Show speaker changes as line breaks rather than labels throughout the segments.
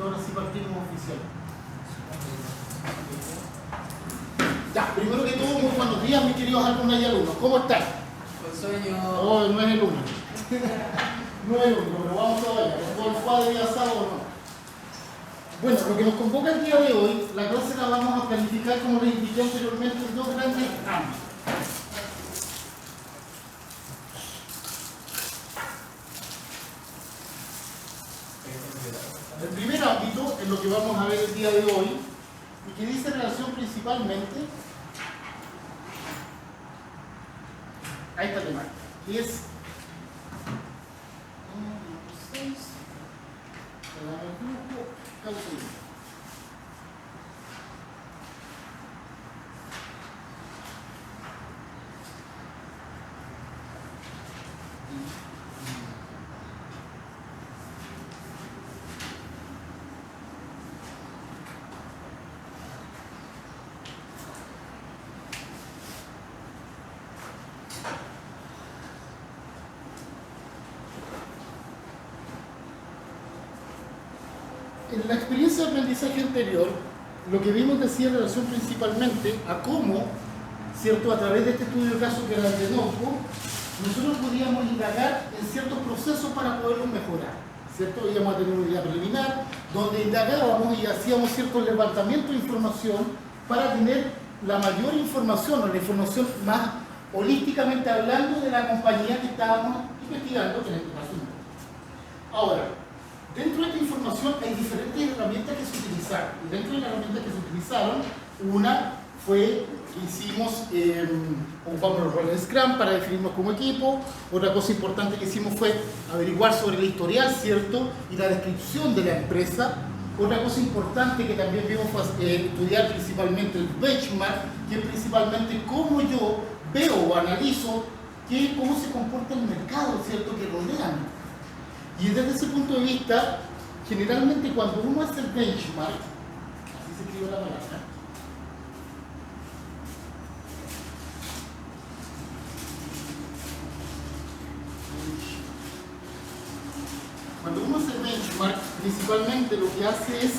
ahora sí partimos oficial. Ya, primero que todo, muy buenos días, mis queridos alumnos y alumnos. ¿Cómo están?
Con sueño.
Oh, no es el lunes. No es el lunes, pero vamos todavía. ¿Por cuál día sábado o no? Bueno, lo que nos convoca el día de hoy, la clase la vamos a planificar, como les indiqué anteriormente, en dos grandes ámbitos. El primer ámbito es lo que vamos a ver el día de hoy y que dice relación principalmente a esta temática, que es en la experiencia de aprendizaje anterior, lo que vimos decía en relación principalmente a cómo, ¿cierto?, a través de este estudio de caso que era el de Notebook, nosotros podíamos indagar en ciertos procesos para poderlos mejorar, ¿cierto? Íbamos a tener una idea preliminar, donde indagábamos y hacíamos ciertos levantamientos de información para tener la mayor información, o la información más holísticamente hablando de la compañía que estábamos investigando, que en este caso no. Ahora, dentro de esta información hay diferentes herramientas que se utilizaron. Y dentro de las herramientas que se utilizaron, una fue que hicimos, ocupamos los roles de Scrum para definirnos como equipo. Otra cosa importante que hicimos fue averiguar sobre el historial, ¿cierto? Y la descripción de la empresa. Otra cosa importante que también vimos fue estudiar principalmente el benchmark, que es principalmente cómo yo veo o analizo cómo se comporta el mercado, ¿cierto?, que rodean. Y desde ese punto de vista, generalmente cuando uno hace el benchmark, así se escribe la palabra, cuando uno hace el benchmark, principalmente lo que hace es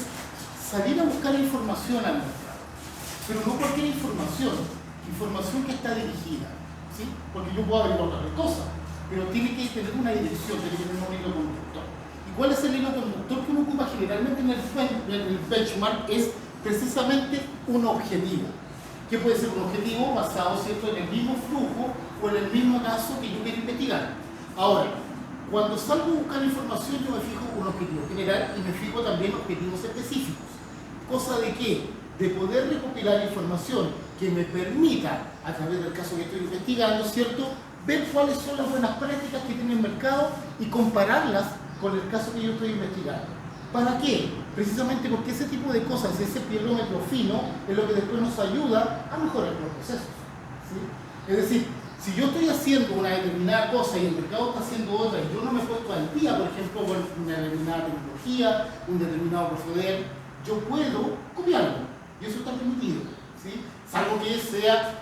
salir a buscar información al mercado. Pero no cualquier información que está dirigida, ¿sí? Porque yo puedo averiguar otras cosas, pero tiene que tener una dirección, tiene que tener un hilo conductor. ¿Y cuál es el hilo conductor que uno ocupa generalmente en el benchmark? Es precisamente un objetivo, que puede ser un objetivo basado, ¿cierto?, en el mismo flujo o en el mismo caso que yo quiero investigar. Ahora, cuando salgo a buscar información, yo me fijo un objetivo general y me fijo también objetivos específicos. Cosa de que, de poder recopilar información que me permita, a través del caso que estoy investigando, ¿cierto?, ver cuáles son las buenas prácticas que tiene el mercado y compararlas con el caso que yo estoy investigando. ¿Para qué? Precisamente porque ese tipo de cosas, ese pielómetro fino, es lo que después nos ayuda a mejorar los procesos, ¿sí? Es decir, si yo estoy haciendo una determinada cosa y el mercado está haciendo otra y yo no me he puesto al día, por ejemplo, con una determinada tecnología, un determinado proceder, yo puedo copiarlo y eso está permitido, ¿sí? Salvo que sea,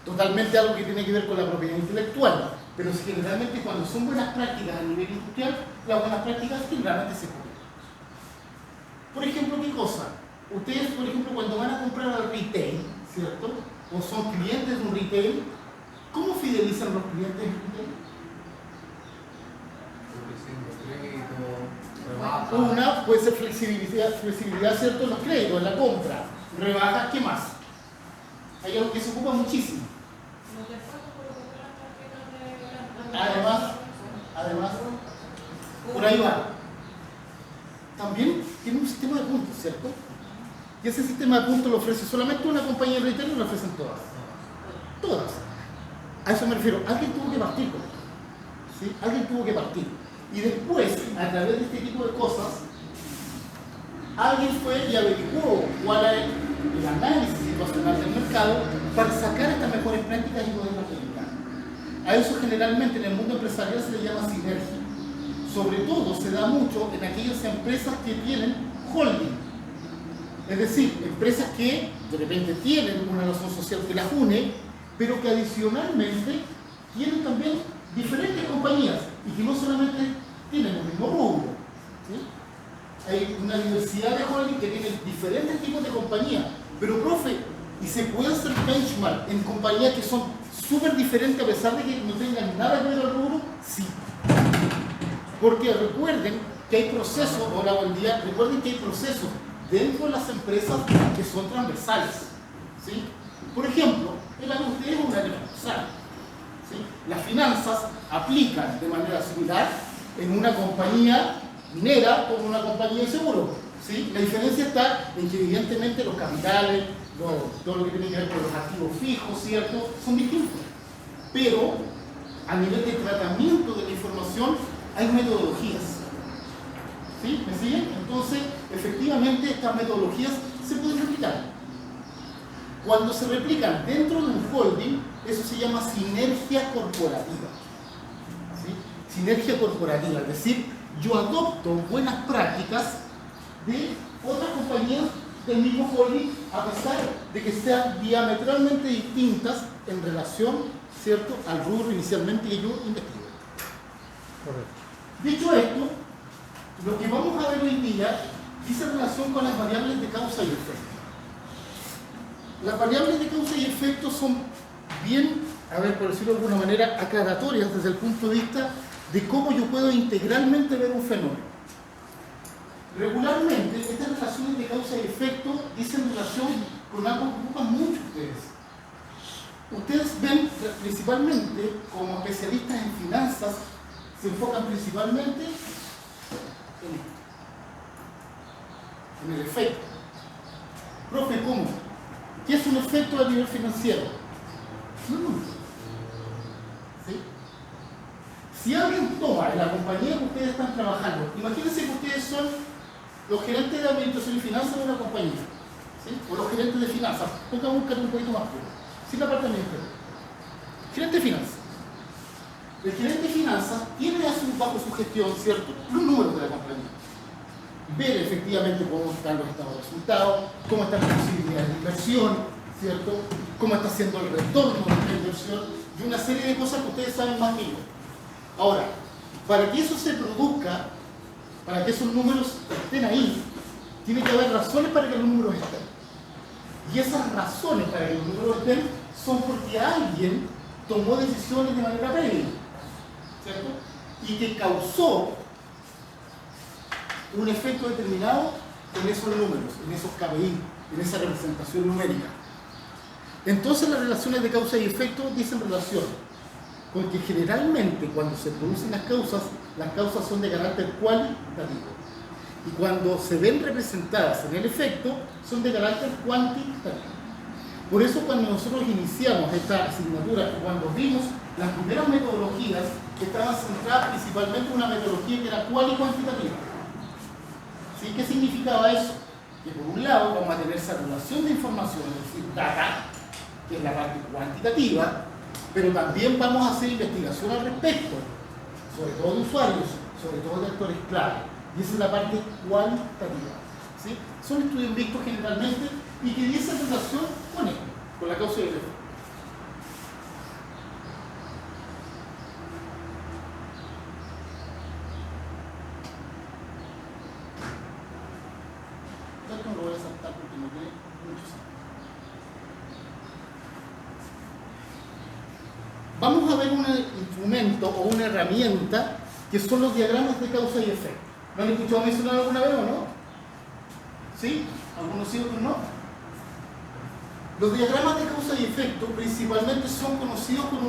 totalmente algo que tiene que ver con la propiedad intelectual, pero generalmente cuando son buenas prácticas a nivel industrial, las buenas prácticas generalmente se copian. Por ejemplo, ¿qué cosa? Ustedes, por ejemplo, cuando van a comprar al retail, ¿cierto?, o son clientes de un retail, ¿cómo fidelizan los clientes del retail? Una puede ser flexibilidad, ¿cierto?, en los créditos, en la compra, rebajas, ¿qué más? Hay algo que se ocupa muchísimo. Además, por ahí va. También tiene un sistema de puntos, ¿cierto? Y ese sistema de puntos lo ofrece solamente una compañía de retail o lo ofrecen todas. Todas. A eso me refiero. Alguien tuvo que partir con esto, ¿sí? Alguien tuvo que partir. Y después, a través de este tipo de cosas, alguien fue y averiguó cuál es el análisis situacional del mercado para sacar estas mejores prácticas y poderlas aplicar. A eso generalmente en el mundo empresarial se le llama sinergia. Sobre todo se da mucho en aquellas empresas que tienen holding. Es decir, empresas que de repente tienen una razón social que las une, pero que adicionalmente tienen también diferentes compañías y que no solamente tienen el mismo rubro, ¿sí? hay una diversidad de holding que tienen diferentes tipos de compañías. Pero, profe, ¿y se puede hacer benchmark en compañías que son súper diferentes a pesar de que no tengan nada que ver al rubro? Sí. Porque recuerden que hay procesos, hola, buen día, recuerden que hay procesos dentro de las empresas que son transversales. ¿Sí? Por ejemplo, el área de ustedes es un área transversal. ¿Sí? Las finanzas aplican de manera similar en una compañía minera como en una compañía de seguro. ¿Sí? La diferencia está en que evidentemente los capitales, todo lo que tiene que ver con los activos fijos, ¿cierto?, son distintos. Pero a nivel de tratamiento de la información hay metodologías. ¿Sí? ¿Me siguen? Entonces, efectivamente, estas metodologías se pueden replicar. Cuando se replican dentro de un holding, eso se llama sinergia corporativa. ¿Sí? Sinergia corporativa, es decir, yo adopto buenas prácticas de otras compañías del mismo holding, a pesar de que sean diametralmente distintas en relación, ¿cierto?, al rubro inicialmente que yo investigo.
Correcto.
Dicho esto, lo que vamos a ver hoy día dice relación con las variables de causa y efecto. Las variables de causa y efecto son bien, a ver, por decirlo de alguna manera, aclaratorias desde el punto de vista de cómo yo puedo integralmente ver un fenómeno. Regularmente, estas relaciones de causa y efecto dicen relación con algo que ocupan mucho ustedes. Ustedes ven principalmente, como especialistas en finanzas, se enfocan principalmente en el efecto. Profe, ¿cómo? ¿Qué es un efecto a nivel financiero? ¿Sí? Si alguien toma en la compañía que ustedes están trabajando, imagínense que ustedes son los gerentes de administración y finanzas de una compañía, ¿sí?, o los gerentes de finanzas, pongamos un cargo un poquito más puro, sin la parte administrativa. Gerente de finanzas. El gerente de finanzas tiene bajo su gestión, ¿cierto?, los números de la compañía. Ver efectivamente cómo están los estados de resultados, cómo están las posibilidades de inversión, ¿cierto?, cómo está siendo el retorno de la inversión y una serie de cosas que ustedes saben más que yo. Ahora, para que eso se produzca, para que esos números estén ahí, tiene que haber razones para que los números estén. Y esas razones para que los números estén son porque alguien tomó decisiones de manera previa, ¿cierto?, y que causó un efecto determinado en esos números, en esos KPI, en esa representación numérica. Entonces las relaciones de causa y efecto dicen relación, porque generalmente cuando se producen las causas son de carácter cualitativo. Y cuando se ven representadas en el efecto, son de carácter cuantitativo. Por eso cuando nosotros iniciamos esta asignatura, cuando vimos las primeras metodologías, que estaban centradas principalmente en una metodología que era cual y cuantitativa. ¿Sí? ¿Qué significaba eso? Que por un lado vamos a tener saturación de información, es decir, data, que es la parte cuantitativa, pero también vamos a hacer investigación al respecto, sobre todo de usuarios, sobre todo de actores clave. Y esa es la parte cualitativa. ¿Sí? Son estudios vistos generalmente y que dicen relación con esto, con la causa y el efecto. Esto no lo voy a saltar porque no tiene mucho sentido. Vamos a ver un instrumento o una herramienta que son los diagramas de causa y efecto. ¿Lo han escuchado mencionar alguna vez o no? ¿Sí? ¿Algunos sí, otros no? Los diagramas de causa y efecto principalmente son conocidos con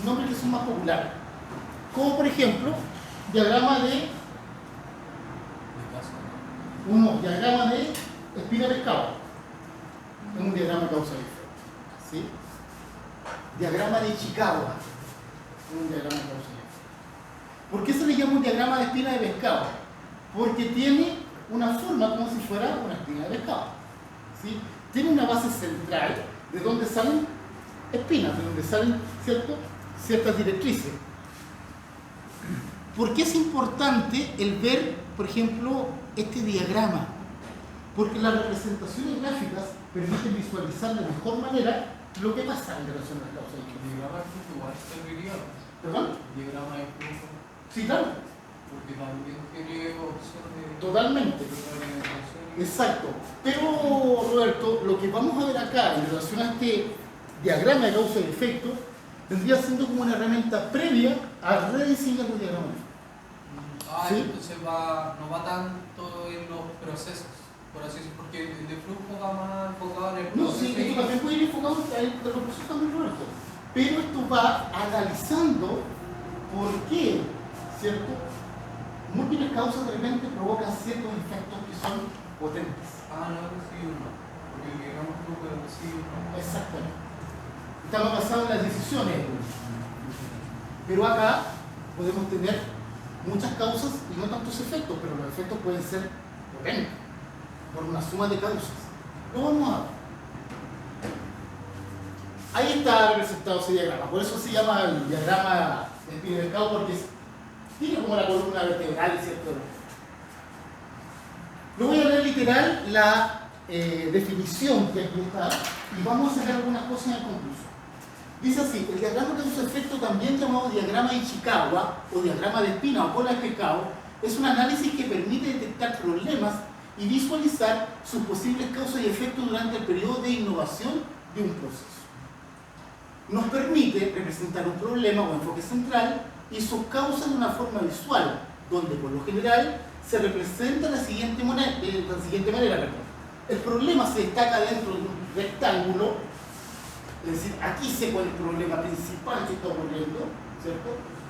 nombres que son más populares. Como por ejemplo, diagrama de espina de pescado. Es un diagrama de causa y efecto. ¿Sí? Diagrama de Chicago. Un diagrama de causa y efecto. ¿Por qué se le llama un diagrama de espina de pescado? Porque tiene una forma como si fuera una espina de pescado. ¿Sí? Tiene una base central de donde salen espinas, de donde salen ciertas directrices. ¿Por qué es importante el ver, por ejemplo, este diagrama? Porque las representaciones gráficas permiten visualizar de mejor manera lo que pasa en relación a las causas y efectos.
¿Diagrama de flujo igual serviría?
¿Perdón?
¿Diagrama de flujo?
Sí, claro.
Porque también tiene opción de
Totalmente. Exacto. Pero, Roberto, lo que vamos a ver acá en relación a este diagrama de causa y efecto vendría siendo como una herramienta previa a rediseñar los diagramas. ¿Sí?
Entonces no va tanto en los procesos, por así decirlo, porque el de flujo va más enfocado en el proceso.
No, sí, esto también puede ir enfocado en los procesos también, Roberto. Pero esto va analizando por qué, ¿cierto? Múltiples causas de repente provocan ciertos efectos que son potentes.
No recibe uno, porque digamos que no recibe uno.
Exactamente. Estamos basados en las decisiones. Pero acá podemos tener muchas causas y no tantos efectos, pero los efectos pueden ser potentes por una suma de causas. Lo vamos a ver. Ahí está representado ese diagrama. Por eso se llama el diagrama de espina-mercado, porque tiene como la columna vertebral, ¿cierto? Lo voy a leer literal la definición que aquí está y vamos a sacar algunas cosas en conclusión. Dice así: el diagrama de causa-efecto, también llamado diagrama de Ishikawa o diagrama de espina o cola de pescado, es un análisis que permite detectar problemas y visualizar sus posibles causas y efectos durante el periodo de innovación de un proceso. Nos permite representar un problema o enfoque central y sus causas de una forma visual, donde por lo general se representa de la siguiente manera. El problema se destaca dentro de un rectángulo, es decir, aquí se pone el problema principal que está ocurriendo, ¿cierto?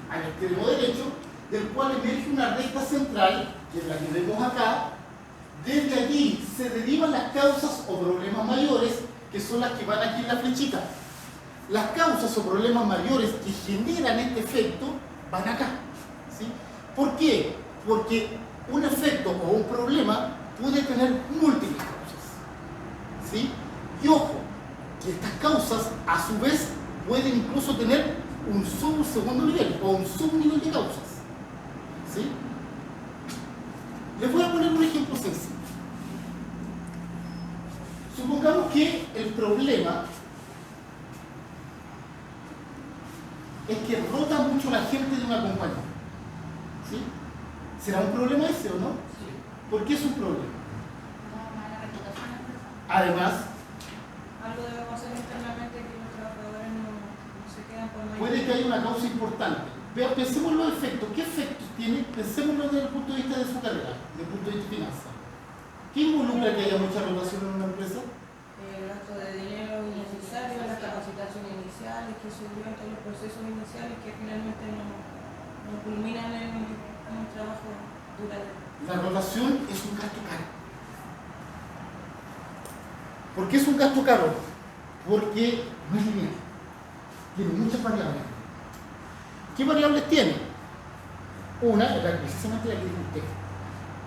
Al extremo derecho, del cual emerge una recta central, que es la que vemos acá. Desde allí se derivan las causas o problemas mayores, que son las que van aquí en la flechita. Las causas o problemas mayores que generan este efecto van acá, ¿sí? ¿Por qué? Porque un efecto o un problema puede tener múltiples causas, ¿sí? Y ojo, que estas causas a su vez pueden incluso tener un segundo nivel o un subnivel de causas, ¿sí? Les voy a poner un ejemplo sencillo. Supongamos que el problema es que rota mucho la gente de una compañía, ¿sí? ¿Será un problema ese o no?
Sí.
¿Por qué es un problema? Además,
algo debemos hacer internamente que los trabajadores no se quedan por mayor.
puede que haya una causa importante. Pero pensemos en los efectos. ¿Qué efectos tiene? Pensémoslo desde el punto de vista de su carrera, desde el punto de vista de finanzas. ¿Qué involucra que haya mucha rotación en una empresa?
El gasto de dinero innecesario, las capacitaciones iniciales, que se llevan todos los procesos iniciales que finalmente no culminan en un trabajo duradero.
La rotación es un gasto caro. ¿Por qué es un gasto caro? Porque no es lineal. Tiene muchas variables. ¿Qué variables tiene? Una es precisamente la que dijo usted.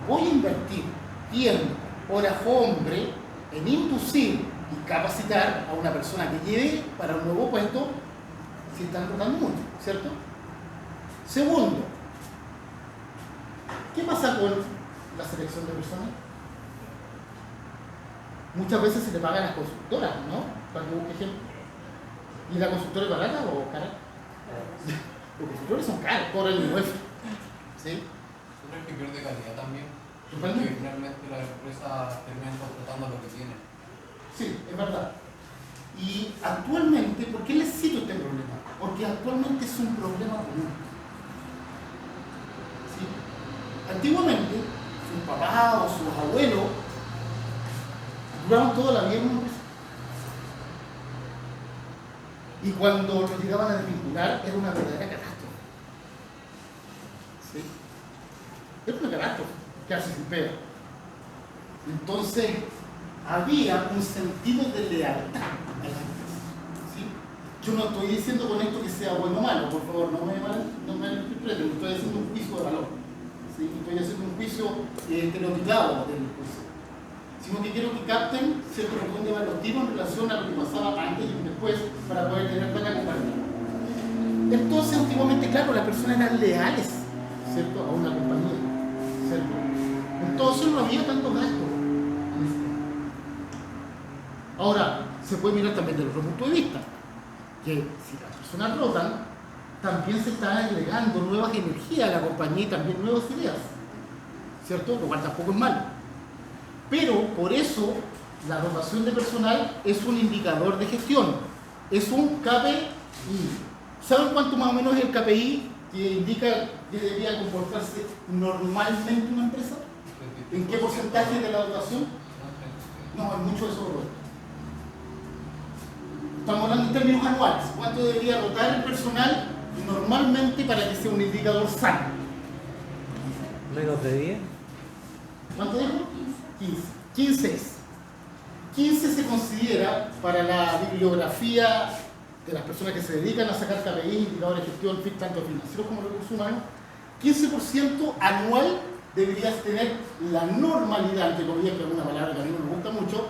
Voy a invertir tiempo, horas hombre, en inducir y capacitar a una persona que lleve para un nuevo puesto si están rotando mucho, ¿cierto? Segundo, ¿qué pasa con la selección de personas? Muchas veces se le pagan a las consultoras, ¿no? Para que busque ejemplo. ¿Y la consultora es barata o cara? Los consultores son caros, cobran el IUF. ¿Sí?
¿Tú crees que pierde calidad también?
Totalmente.
Porque finalmente las empresas terminan contratando lo que tienen.
Sí, es verdad. Y actualmente, ¿por qué les cito este problema? Porque actualmente es un problema común. ¿Sí? Antiguamente, sus papás o sus abuelos duraban toda la vida en una empresa. Y cuando los llegaban a desvincular, era una verdadera catástrofe. ¿Sí? Era una catástrofe, casi sin pega. Entonces, había un sentido de lealtad en la empresa. ¿Sí? Yo no estoy diciendo con esto que sea bueno o malo, por favor, no me malinterpreten, estoy haciendo un juicio de valor. ¿Sí? Estoy haciendo un juicio estereotipado del juicio. Sino que quiero que capten cierto montón de evaluativo en relación a lo que pasaba antes y después para poder tener plata compartida. Entonces, antiguamente, claro, las personas eran leales, ¿cierto?, a una compañía, ¿cierto? Entonces no había tanto gasto. Ahora, se puede mirar también desde otro punto de vista, que si las personas rotan, también se están agregando nuevas energías a la compañía y también nuevas ideas, ¿cierto? Lo cual tampoco es malo. Pero por eso la rotación de personal es un indicador de gestión, es un KPI. ¿Saben cuánto más o menos es el KPI que indica que debería comportarse normalmente una empresa? ¿En qué porcentaje de la dotación? No, es mucho eso, Roberto. Estamos hablando en términos anuales. ¿Cuánto debería rotar el personal normalmente para que sea un indicador sano?
¿Menos de 10?
¿Cuánto dijo? 15. 15 es. 15 se considera para la bibliografía de las personas que se dedican a sacar KPI, indicadores de gestión, tanto financieros como recursos humanos. 15% anual deberías tener la normalidad, entre comillas, que es una palabra que a mí no me gusta mucho,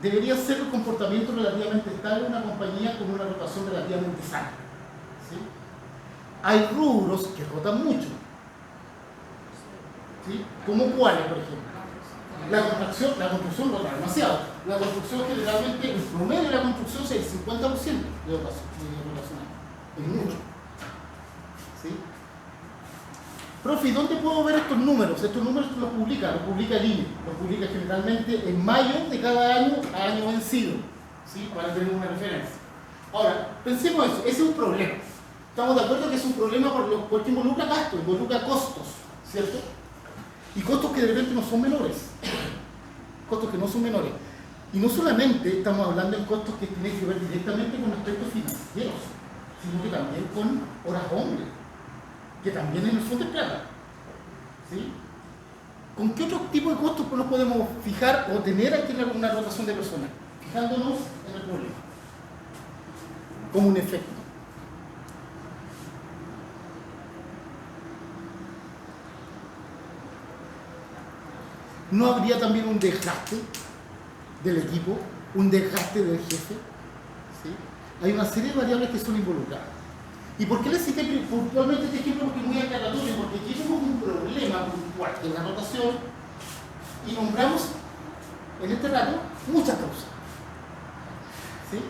debería ser el comportamiento relativamente estable de una compañía con una rotación relativamente sana. ¿Sí? Hay rubros que rotan mucho. ¿Sí? ¿Como cuáles, por ejemplo? La construcción rota demasiado. La construcción generalmente, el promedio de la construcción es el 50% de rotación. Es mucho. ¿Sí? Profe, ¿dónde puedo ver estos números? Estos números los publica el INE, los publica generalmente en mayo de cada año a año vencido, ¿sí? Para tener una referencia. Ahora, pensemos eso, ese es un problema. Estamos de acuerdo que es un problema porque involucra gastos, involucra costos, ¿cierto? Y costos que de repente no son menores. Costos que no son menores. Y no solamente estamos hablando de costos que tienen que ver directamente con aspectos financieros, sino que también con horas hombre, que también en el fondo es plata. ¿Sí? ¿Con qué otro tipo de costos nos podemos fijar o tener aquí una rotación de personal? Fijándonos en el problema, como un efecto. ¿No habría también un desgaste del equipo, un desgaste del jefe? ¿Sí? Hay una serie de variables que son involucradas. ¿Y por qué les cité puntualmente este ejemplo? Porque es muy aclaratorio, porque aquí tenemos un problema puntual en la rotación y nombramos en este rato muchas causas. ¿Sí?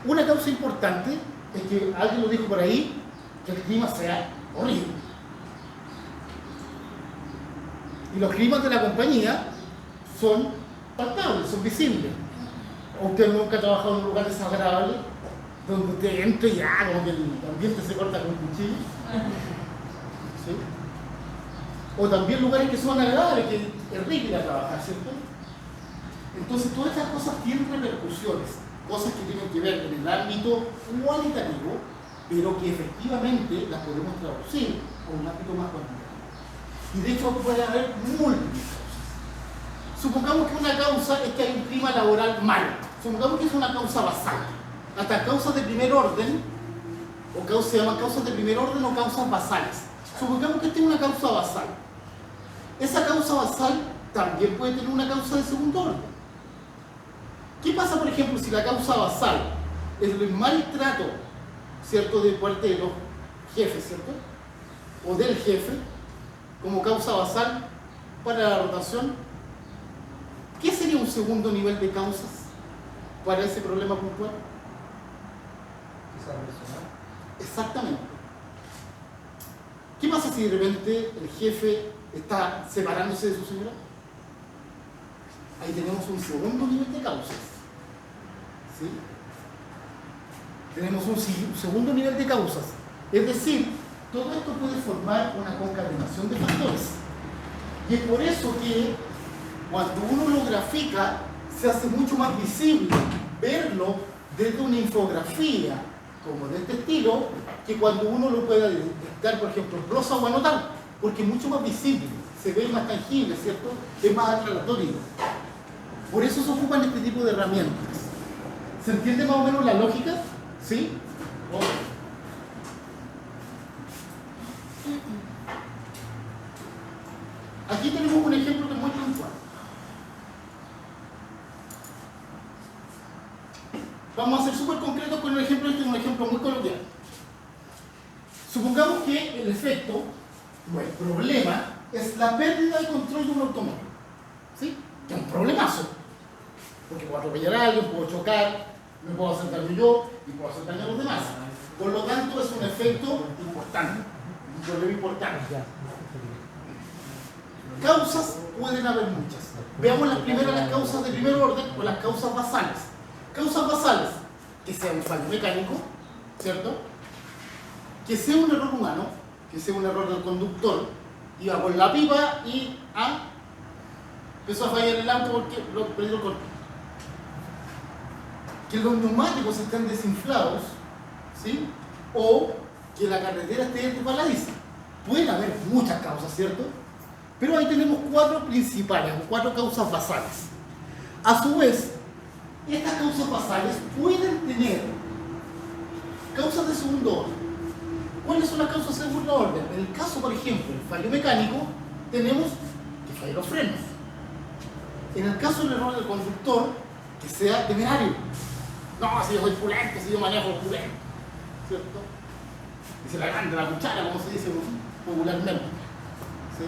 Una causa importante es que alguien lo dijo por ahí, que el clima sea horrible. Y los climas de la compañía son palpables, son visibles. ¿O usted nunca ha trabajado en un lugar desagradable donde usted entra y ya, como que el ambiente se corta con cuchillo? ¿Sí? O también lugares que son agradables, que es rico ir a trabajar, ¿cierto? Entonces todas estas cosas tienen repercusiones, cosas que tienen que ver en el ámbito cualitativo, pero que efectivamente las podemos traducir a un ámbito más cuantitativo. Y de hecho puede haber múltiples causas. Supongamos que una causa es que hay un clima laboral malo. Supongamos que es una causa basal. Hasta causas de primer orden, o se llaman causas de primer orden o causas basales. Supongamos que esta es una causa basal. Esa causa basal también puede tener una causa de segundo orden. ¿Qué pasa, por ejemplo, si la causa basal es el maltrato, ¿cierto?, de parte de los jefes, ¿cierto?, o del jefe, como causa basal para la rotación? ¿Qué sería un segundo nivel de causas para ese problema puntual?
Quizás personal.
Exactamente. ¿Qué pasa si de repente el jefe está separándose de su señora? Ahí tenemos un segundo nivel de causas. ¿Sí? Tenemos un segundo nivel de causas. Es decir, todo esto puede formar una concatenación de factores. Y es por eso que cuando uno lo grafica, se hace mucho más visible verlo desde una infografía como de este estilo, que cuando uno lo pueda dictar, por ejemplo, en prosa o anotar, porque es mucho más visible, se ve más tangible, ¿cierto? Es más aclaratorio. Por eso se ocupan este tipo de herramientas. ¿Se entiende más o menos la lógica? ¿Sí? Aquí tenemos un ejemplo que es muy puntual. Vamos a ser súper concretos con el ejemplo. Este es un ejemplo muy coloquial. Supongamos que el efecto, o el problema, es la pérdida de control de un automóvil. ¿Sí? Que es un problemazo. Porque puedo atropellar a alguien, puedo chocar, me puedo hacer daño yo y puedo hacer daño a los demás. Por lo tanto, es un efecto importante, un problema importante.
Ya.
Causas pueden haber muchas. Veamos las causas de primer orden o las causas basales. Causas basales, que sea un fallo mecánico, ¿cierto? Que sea un error humano, que sea un error del conductor, iba con la pipa y empezó a fallar el auto porque lo perdió el control. Que los neumáticos estén desinflados, ¿sí? O que la carretera esté resbaladiza. Pueden haber muchas causas, ¿cierto? Pero ahí tenemos 4 principales, o 4 causas basales. A su vez, estas causas basales pueden tener causas de segundo orden. ¿Cuáles son las causas de segundo orden? En el caso, por ejemplo, del fallo mecánico, tenemos que fallen los frenos. En el caso del error del conductor, que sea temerario. No, si yo soy pulento, si yo manejo pulento, ¿cierto? Y se la grande la cuchara, como se dice popularmente. ¿Sí?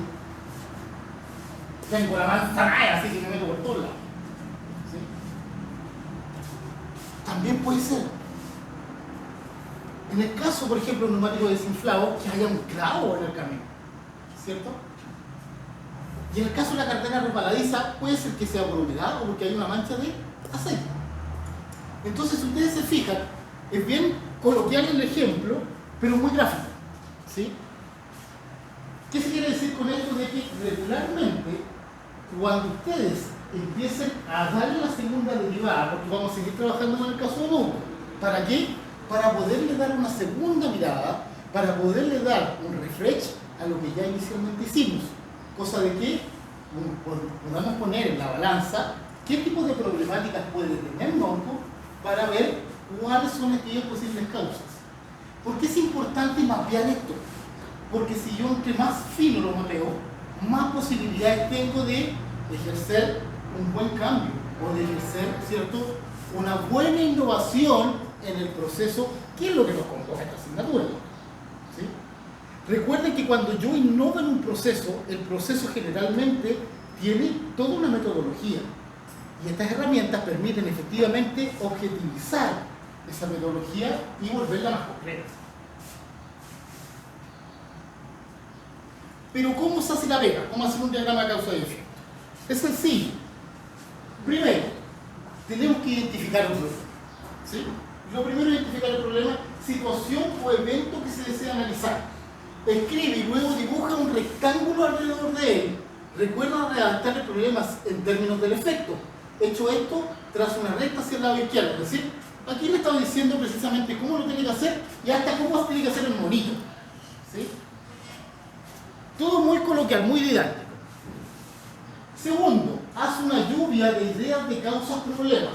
Tengo la manzanaya, así que me meto por todos lados. ¿Sí? También puede ser, en el caso, por ejemplo, de un neumático desinflado, que haya un clavo en el camino, ¿cierto? Y en el caso de la carretera resbaladiza, puede ser que sea por humedad o porque hay una mancha de aceite. Entonces, si ustedes se fijan, es bien coloquial el ejemplo, pero muy gráfico, ¿sí? ¿Qué se quiere decir con esto? De que regularmente, cuando ustedes empiecen a darle la segunda derivada, porque vamos a seguir trabajando en el caso de Hugo, ¿para qué? Para poderle dar una segunda mirada, para poderle dar un refresh a lo que ya inicialmente hicimos, cosa de que podamos poner en la balanza qué tipo de problemáticas puede tener Norco para ver cuáles son aquellas posibles causas. ¿Por qué es importante mapear esto? Porque si yo entre más fino lo mapeo, más posibilidades tengo de ejercer un buen cambio o de ejercer, ¿cierto?, una buena innovación en el proceso, que es lo que nos convoca esta asignatura. ¿Sí? Recuerden que cuando yo innovo en un proceso, el proceso generalmente tiene toda una metodología y estas herramientas permiten efectivamente objetivizar esa metodología y volverla más concreta. Pero ¿cómo se hace la pega? ¿Cómo hacer un diagrama de causa y efecto? Es sencillo. Primero, tenemos que identificar el problema. ¿Sí? Lo primero es identificar el problema, situación o evento que se desea analizar. Escribe y luego dibuja un rectángulo alrededor de él. Recuerda redactar el problema en términos del efecto. Hecho esto, tras una recta hacia el lado izquierdo. Es decir, aquí le estaba diciendo precisamente cómo lo tiene que hacer y hasta cómo tiene que hacer el monito. ¿Sí? Todo muy coloquial, muy didáctico. Segundo, haz una lluvia de ideas de causas problemas,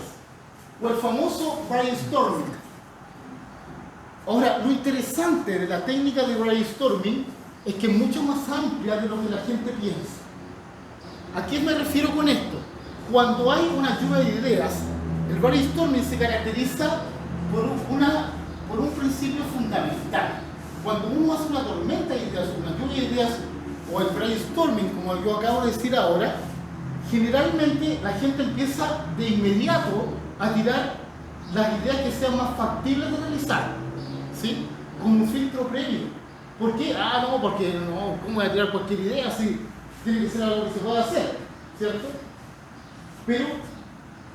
o el famoso brainstorming. Ahora, lo interesante de la técnica de brainstorming es que es mucho más amplia de lo que la gente piensa. ¿A qué me refiero con esto? Cuando hay una lluvia de ideas, el brainstorming se caracteriza por un principio fundamental. Cuando uno hace una tormenta de ideas, una lluvia de ideas, o el brainstorming, como yo acabo de decir ahora, generalmente la gente empieza de inmediato a tirar las ideas que sean más factibles de realizar, ¿sí? Con un filtro previo. ¿Por qué? Porque no, ¿cómo voy a tirar cualquier idea si tiene que ser algo que se pueda hacer? ¿Cierto? Pero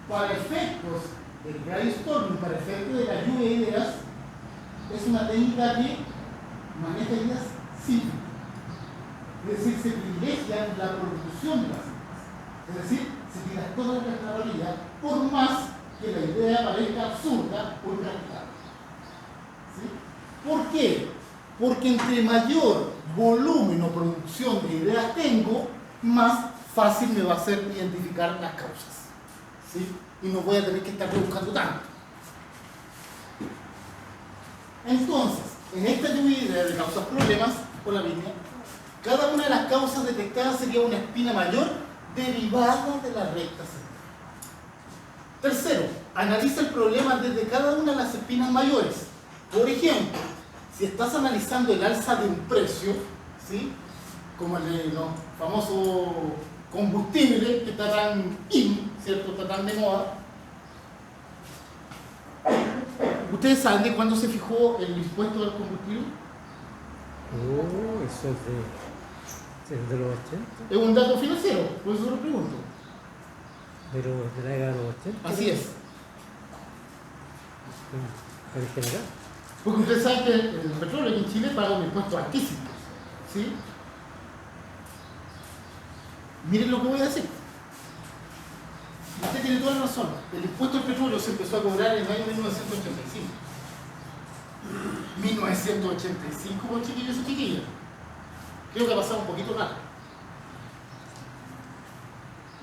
para efectos del brainstorming, para efectos de la lluvia de ideas, es una técnica que maneja ideas simples. Es decir, se privilegia la producción de las ideas. Es decir, se tira toda la realidad, por más que la idea parezca absurda o impracticable. ¿Sí? ¿Por qué? Porque entre mayor volumen o producción de ideas tengo, más fácil me va a ser identificar las causas. ¿Sí? Y no voy a tener que estar rebuscando tanto. Entonces, en esta lluvia de ideas de causas problemas, con la línea, cada una de las causas detectadas sería una espina mayor derivada de la recta central. Tercero, analiza el problema desde cada una de las espinas mayores. Por ejemplo, si estás analizando el alza de un precio, ¿sí?, como el de los famosos combustibles que está tan ¿cierto?, está tan de moda. ¿Ustedes saben de cuándo se fijó el impuesto del combustible?
Eso es de los 80,
Es un dato financiero, por eso lo pregunto.
pero de la década de los 80.
Así es.
En general.
Porque ustedes saben que el petróleo aquí en Chile paga un impuesto altísimo. ¿Sí? Miren lo que voy a decir. Usted tiene toda la razón. El impuesto al petróleo se empezó a cobrar en el año 1985. 1985, con chiquillos y chiquillas. Creo que ha pasado un poquito más.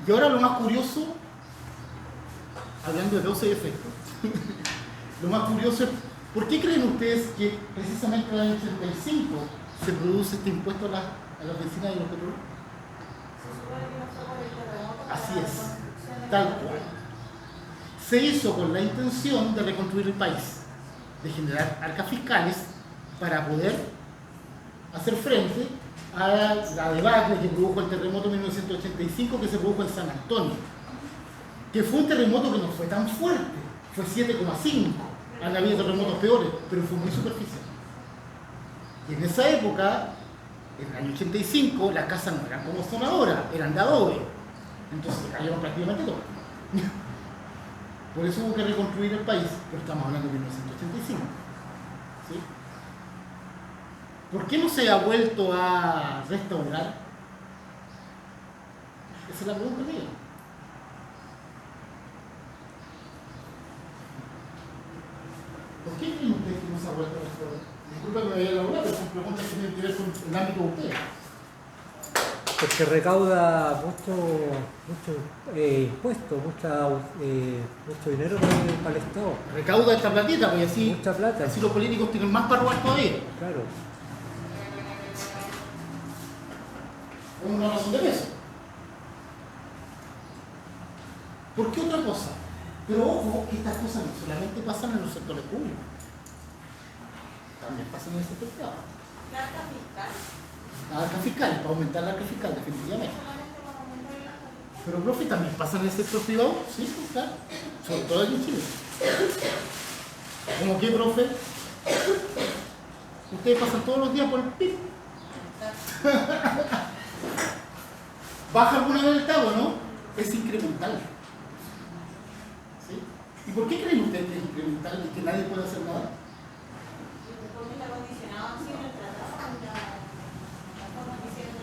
Y ahora lo más curioso, hablando de causa y efecto, lo más curioso es, ¿por qué creen ustedes que precisamente en el año 85 se produce este impuesto a las bencinas y los petróleos? Así es, tal cual. Se hizo con la intención de reconstruir el país, de generar arcas fiscales para poder hacer frente a la debacle que produjo el terremoto de 1985 que se produjo en San Antonio, que fue un terremoto que no fue tan fuerte, fue 7,5. Han habido terremotos peores, pero fue muy superficial. Y en esa época, en el año 85, las casas no eran como son ahora, eran de adobe. Entonces se cayeron prácticamente todas. Por eso hubo que reconstruir el país, pero estamos hablando de 1985. ¿Sí? ¿Por qué no se ha vuelto a restaurar? Esa es la pregunta mía. ¿Por qué creen ustedes que no se ha vuelto a restaurar? Disculpa que me vaya a elaborar, pero son preguntas que tienen que ver con el ámbito de ustedes.
Porque recauda mucho impuestos, mucho dinero para el Estado.
Recauda esta platita, porque así,
Mucha plata.
así los políticos tienen más para robar todavía.
Claro.
Es una razón de peso. ¿Por qué otra cosa? Pero ojo, que estas cosas no solamente pasan en los sectores públicos, también pasan en el sector privado.
¿La arca fiscal?
La arca fiscal, para aumentar la arca fiscal, definitivamente.
Solamente para aumentar el arca fiscal.
Pero, profe, también pasa en el sector privado, sí, pues, claro. Sobre todo aquí en Chile. ¿Cómo qué, profe? Ustedes pasan todos los días por el PIB. ¿Baja alguna vez el TABO, no? Es incremental. ¿Sí? ¿Y por qué creen ustedes que es incremental y que nadie puede hacer nada?
Porque está condicionado así en el tratado, en la forma que hicieron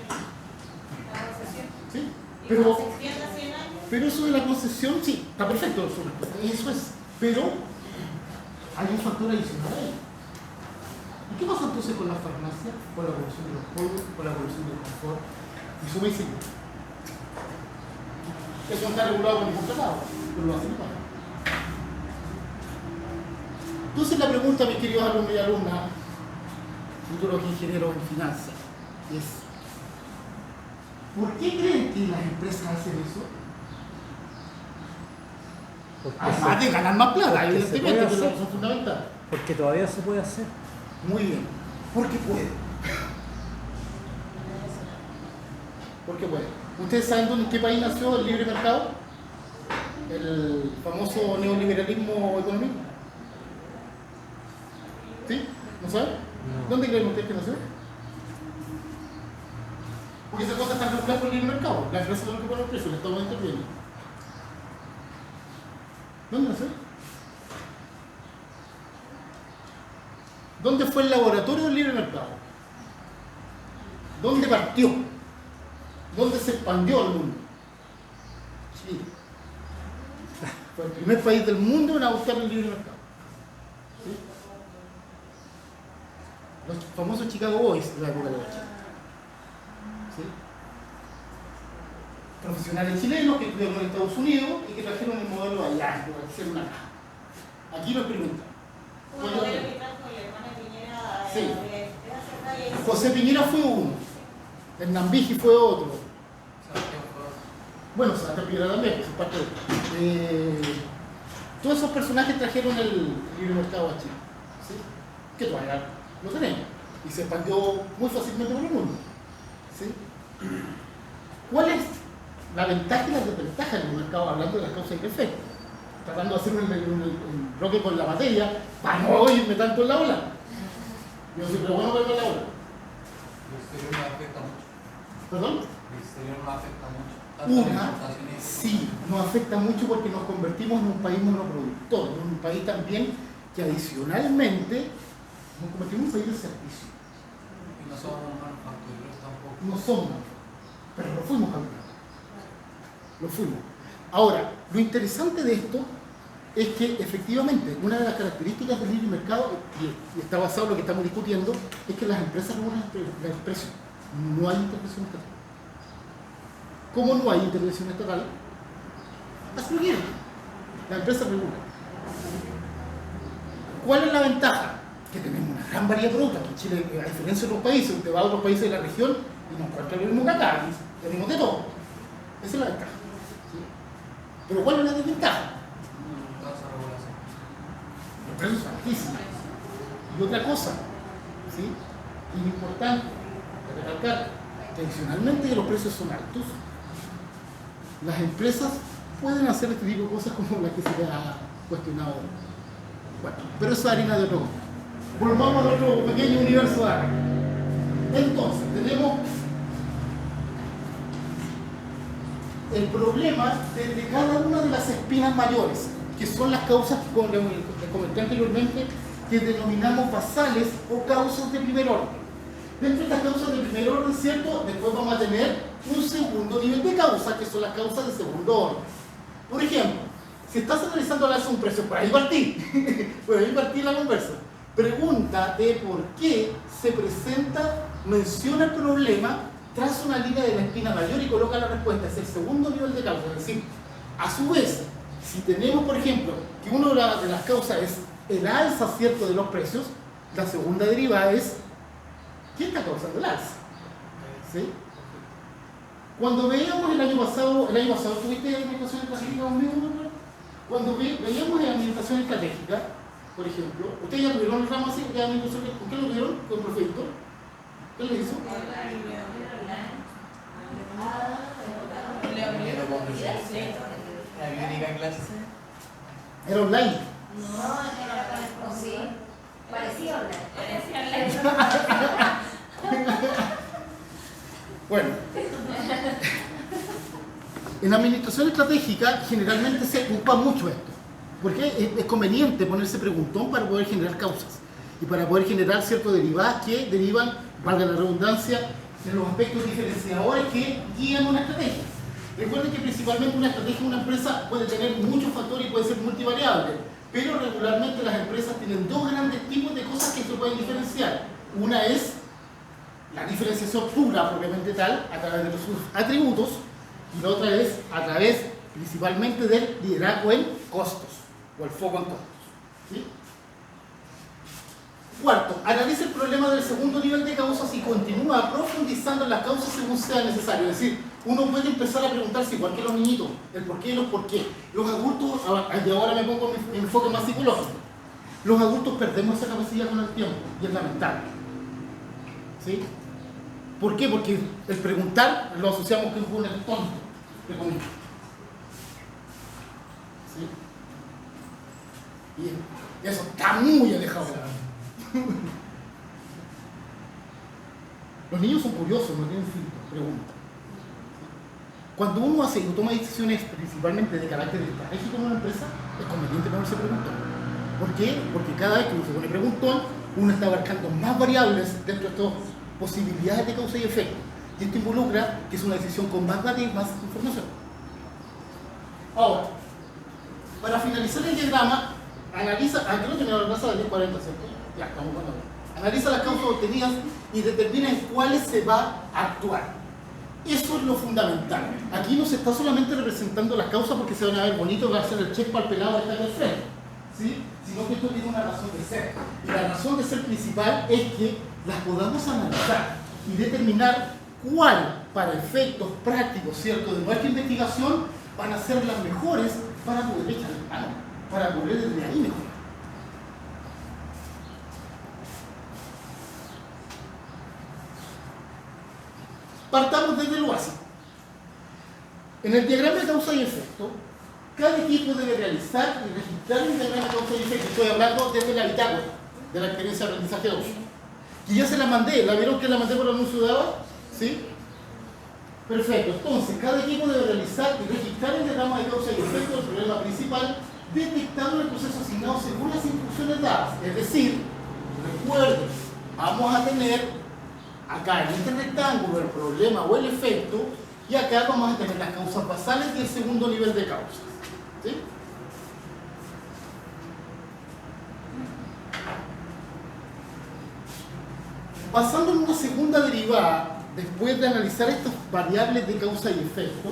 la concesión.
¿Sí?
Y
Pero,
cuando se extienda 100 años,
pero eso de la concesión, sí, está perfecto, eso es. Pero hay un factor adicional ahí. ¿Y qué pasa entonces con la farmacia, con la evolución de los polvos, con la evolución del confort? Y su medicina. Eso no está regulado por ningún tratado, pero lo hacen igual. Entonces la pregunta, mis queridos alumnos y alumnas, futuros ingenieros en finanzas, es ¿por qué creen que las empresas hacen eso? Además de ganar más plata, evidentemente, que es la razón fundamental.
Porque todavía se puede hacer.
Muy bien. Porque puede. Porque puede. ¿Ustedes saben en qué país nació el libre mercado? El famoso neoliberalismo económico. ¿Sí? ¿No saben?
No.
¿Dónde creen ustedes que nació? Porque esas cosas están reguladas por el libre mercado. La empresa no que pone el precio, el Estado no interviene. ¿Dónde nació? ¿Dónde fue el laboratorio del libre mercado? ¿Dónde partió? ¿Dónde se expandió al mundo? Chile. Fue el primer país del mundo en adoptar el libre mercado. ¿Sí? Los famosos Chicago Boys de la época de la Chile. ¿Sí? Profesionales chilenos que estudiaron en Estados Unidos y que trajeron el modelo allá, para hacer una caja. Aquí lo experimentaron.
un modelo que trajo el hermano Piñera
Sí.
de hacer y
José Piñera fue uno, Hernán fue otro.
Sebastián fue.
Bueno, Sebastián Piñera también, que es parte de... todos esos personajes trajeron el libre mercado a Chile, ¿sí? Que todavía lo tenemos, y se expandió muy fácilmente por el mundo, ¿sí? ¿Cuál es la ventaja y la desventaja del mercado, hablando de las causas y efectos? Tratando de hacer un bloque con la materia, para no irme tanto en la ola. Yo siempre bueno verme en la ola.
El exterior no afecta mucho.
¿Perdón?
El exterior no afecta mucho. Tanto la
Una,
importación y
sí, nos afecta mucho porque nos convertimos en un país monoproductor, en un país también que adicionalmente nos convertimos en un país de servicio.
y no somos manufactureros tampoco.
No somos, pero lo fuimos a ver. Lo fuimos. Ahora, lo interesante de esto es que efectivamente una de las características del libre mercado, y está basado en lo que estamos discutiendo, es que las empresas regulan el precio. No hay intervención estatal. ¿Cómo no hay intervención estatal? Las regulan. La empresa regula. ¿Cuál es la ventaja? Que tenemos una gran variedad de productos. Aquí en Chile, a diferencia de otros países, usted va a otros países de la región y no encuentra lo mismo que acá. Tenemos de todo. Esa es la ventaja. ¿Sí? Pero ¿cuál es la desventaja?
Toda esa regulación.
Los precios son altísimos. Y otra cosa, ¿sí? Y lo importante de recalcar, que adicionalmente que los precios son altos, las empresas pueden hacer este tipo de cosas como la que se le ha cuestionado. Bueno, pero eso es harina de otro costal. Volvamos a otro pequeño universo de acá. Entonces, tenemos el problema de cada una de las espinas mayores, que son las causas que, como les comenté anteriormente, que denominamos basales o causas de primer orden. Dentro de estas causas de primer orden, ¿cierto? Después vamos a tener un segundo nivel de causa, que son las causas de segundo orden. Por ejemplo, si estás analizando al alza un precio, por ahí partí la conversa. Pregunta de por qué se presenta, menciona el problema, traza una línea de la espina mayor y coloca la respuesta. Es el segundo nivel de causa. Es decir, a su vez, si tenemos, por ejemplo, que una de las causas es el alza, ¿cierto?, de los precios, la segunda derivada es ¿quién está causando el alza? ¿Sí? Cuando veíamos el año pasado ¿tuviste administración estratégica conmigo? Cuando veíamos en administración estratégica, por ejemplo, ustedes ya tuvieron el ramo así de administración, ¿con qué lo tuvieron? ¿Con el profesor? ¿Qué le hizo?
La biónica en clase.
Era online.
No, sí. Parecía online.
Bueno, en administración estratégica generalmente se ocupa mucho esto, porque es conveniente ponerse preguntón para poder generar causas y para poder generar ciertas derivadas que derivan, valga la redundancia, de los aspectos diferenciadores que guían una estrategia. Recuerden que principalmente una estrategia de una empresa puede tener muchos factores y puede ser multivariable, pero regularmente las empresas tienen dos grandes tipos de cosas que se pueden diferenciar. Una es la diferenciación pura, propiamente tal, a través de sus atributos, y la otra es a través principalmente del liderazgo en costos, o el foco en costos. ¿Sí? Cuarto, analiza el problema del segundo nivel de causas y continúa profundizando en las causas según sea necesario. Es decir, uno puede empezar a preguntarse, igual que los niñitos, el por qué y los por qué. Los adultos, y ahora me pongo mi enfoque más psicológico, los adultos perdemos esa capacidad con el tiempo, y es lamentable. ¿Sí? ¿Por qué? Porque el preguntar lo asociamos con un tonto, de comida. ¿Sí? Y eso está muy alejado de la vida. Los niños son curiosos, no tienen filtro, preguntan. Cuando uno hace y toma decisiones principalmente de carácter estratégico en una empresa, es conveniente ponerse preguntón. ¿Por qué? Porque cada vez que uno se pone preguntón, uno está abarcando más variables dentro de estas posibilidades de causa y efecto. Y esto involucra que es una decisión con más datos y más información. Ahora, para finalizar el diagrama, analiza, creo que me lo vas a dar 10:40, ¿cierto? Ya, estamos con ahora. Analiza las causas obtenidas y determina en cuáles se va a actuar. Eso es lo fundamental. Aquí no se está solamente representando las causas porque se van a ver bonitos, va a hacer el check para el pelado que está en el frente, ¿sí? Sino que esto tiene una razón de ser. Y la razón de ser principal es que las podamos analizar y determinar cuál, para efectos prácticos, ¿cierto?, de nuestra investigación, van a ser las mejores para poder echar el mano, para poder desde ahí mejorar. Partamos desde lo básico. En el diagrama de causa y efecto, cada equipo debe realizar y registrar un diagrama de causa y efecto. Estoy hablando desde la bitácora de la experiencia de aprendizaje 2. Que ya se la mandé, ¿la vieron que la mandé por anuncio de ABA? ¿Sí? Perfecto, entonces cada equipo debe realizar y registrar el diagrama de causa y efecto del problema principal detectado en el proceso asignado según las instrucciones dadas. Es decir, recuerden, vamos a tener acá en este rectángulo el problema o el efecto y acá vamos a tener las causas basales y el segundo nivel de causas. ¿Sí? Pasando en una segunda derivada, después de analizar estas variables de causa y efecto,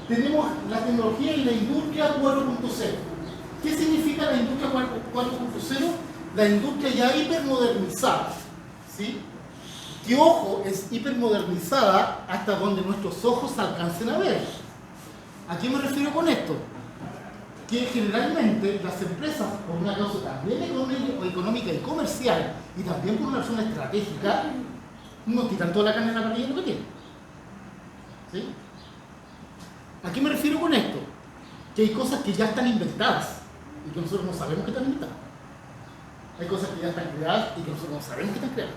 tenemos la tecnología y la industria 4.0. ¿Qué significa la industria 4.0? La industria ya hipermodernizada, ¿sí? Que, ojo, es hipermodernizada hasta donde nuestros ojos alcancen a ver. ¿A qué me refiero con esto? Que generalmente las empresas, por una causa también económica y comercial, y también por una razón estratégica, no tiran toda la carne en la parrilla lo que tienen. ¿Sí? ¿A qué me refiero con esto? Que hay cosas que ya están inventadas y que nosotros no sabemos que están inventadas. Hay cosas que ya están creadas y que nosotros no sabemos que están creadas.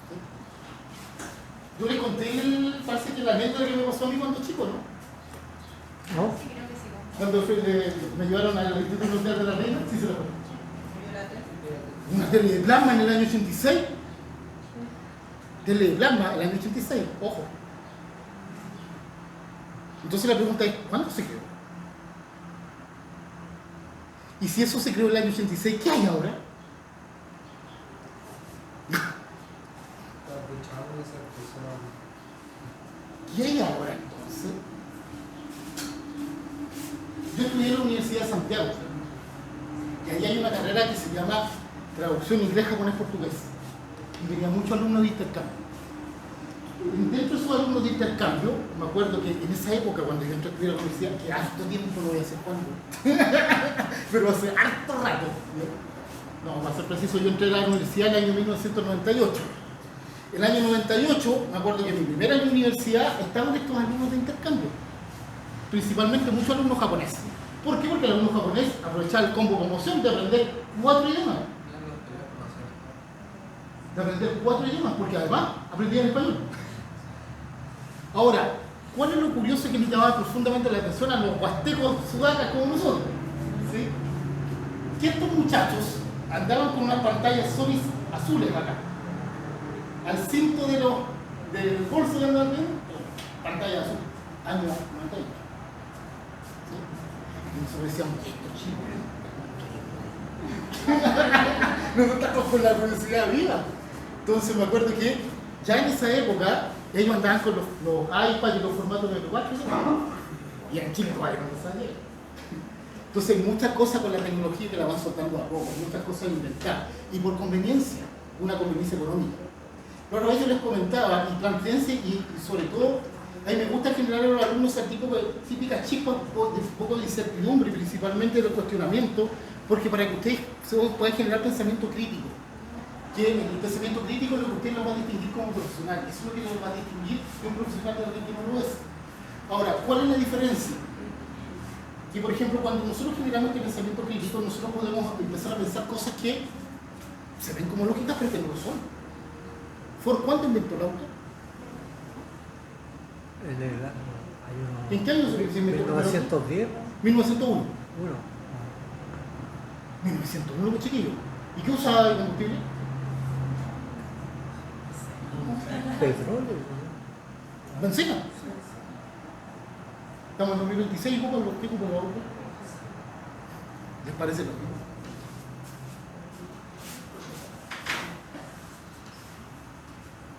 ¿Sí? Yo les conté, parece que la anécdota que me pasó a mí cuando chico, ¿no?
¿No?
Cuando me llevaron al Instituto Nuclear de la Reina, sí se lo conté. Una tele de plasma en el año 86. Tele de plasma en el año 86, ojo. Entonces la pregunta es, ¿cuándo se creó? Y si eso se creó en el año 86, ¿qué hay ahora? ¿Qué hay ahora entonces? Yo estudié en la Universidad de Santiago y ahí hay una carrera que se llama Traducción Inglés-Japonés-Portugués y venía muchos alumnos de intercambio. Dentro de esos alumnos de intercambio, me acuerdo que en esa época, cuando yo entré a estudiar a la universidad, que harto tiempo, no voy a hacer cuándo, pero hace harto rato, no, para ser preciso, yo entré a la universidad en el año 1998. El año 98, me acuerdo que en mi primer año de universidad estaban estos alumnos de intercambio, principalmente muchos alumnos japoneses. ¿Por qué? Porque el alumno japonés aprovechaba el combo promoción de aprender 4 idiomas. De aprender 4 idiomas, porque además aprendían español. Ahora, ¿cuál es lo curioso que me llamaba profundamente la atención a los huastecos sudacas como nosotros? ¿Sí? Que estos muchachos andaban con unas pantallas Sony azules acá. Al cinto del bolso de andar bien, pantalla azul, año 90. ¿Sí? Y nosotros decíamos, esto chicos. Nosotros estamos con la curiosidad viva. Entonces me acuerdo que ya en esa época ellos andaban con los iPads y los formatos de 4 y en Chile todavía no sabía. Entonces muchas cosas con la tecnología que la van soltando a poco, muchas cosas inventadas y por conveniencia, una conveniencia económica. Pero ellos les comentaba y planteanse y sobre todo a mí me gusta generar a los alumnos ese tipo de típicas chispas de un poco de incertidumbre, principalmente de los cuestionamientos, porque para que ustedes puedan generar pensamiento crítico. Que el pensamiento crítico es lo que usted lo va a distinguir como profesional, eso es lo que lo va a distinguir de un profesional de alguien que no lo es. Ahora, ¿cuál es la diferencia? Que por ejemplo, cuando nosotros generamos este pensamiento crítico, nosotros podemos empezar a pensar cosas que se ven como lógicas, pero que no lo son. ¿Ford cuándo inventó el auto? ¿En qué año se inventó?
1910.
1901. 1901, pues chiquillo. ¿Y qué usaba de combustible?
Petróleo.
Benzina. Estamos en 2026 y poco los que ocupan el auto. ¿Les parece lo mismo?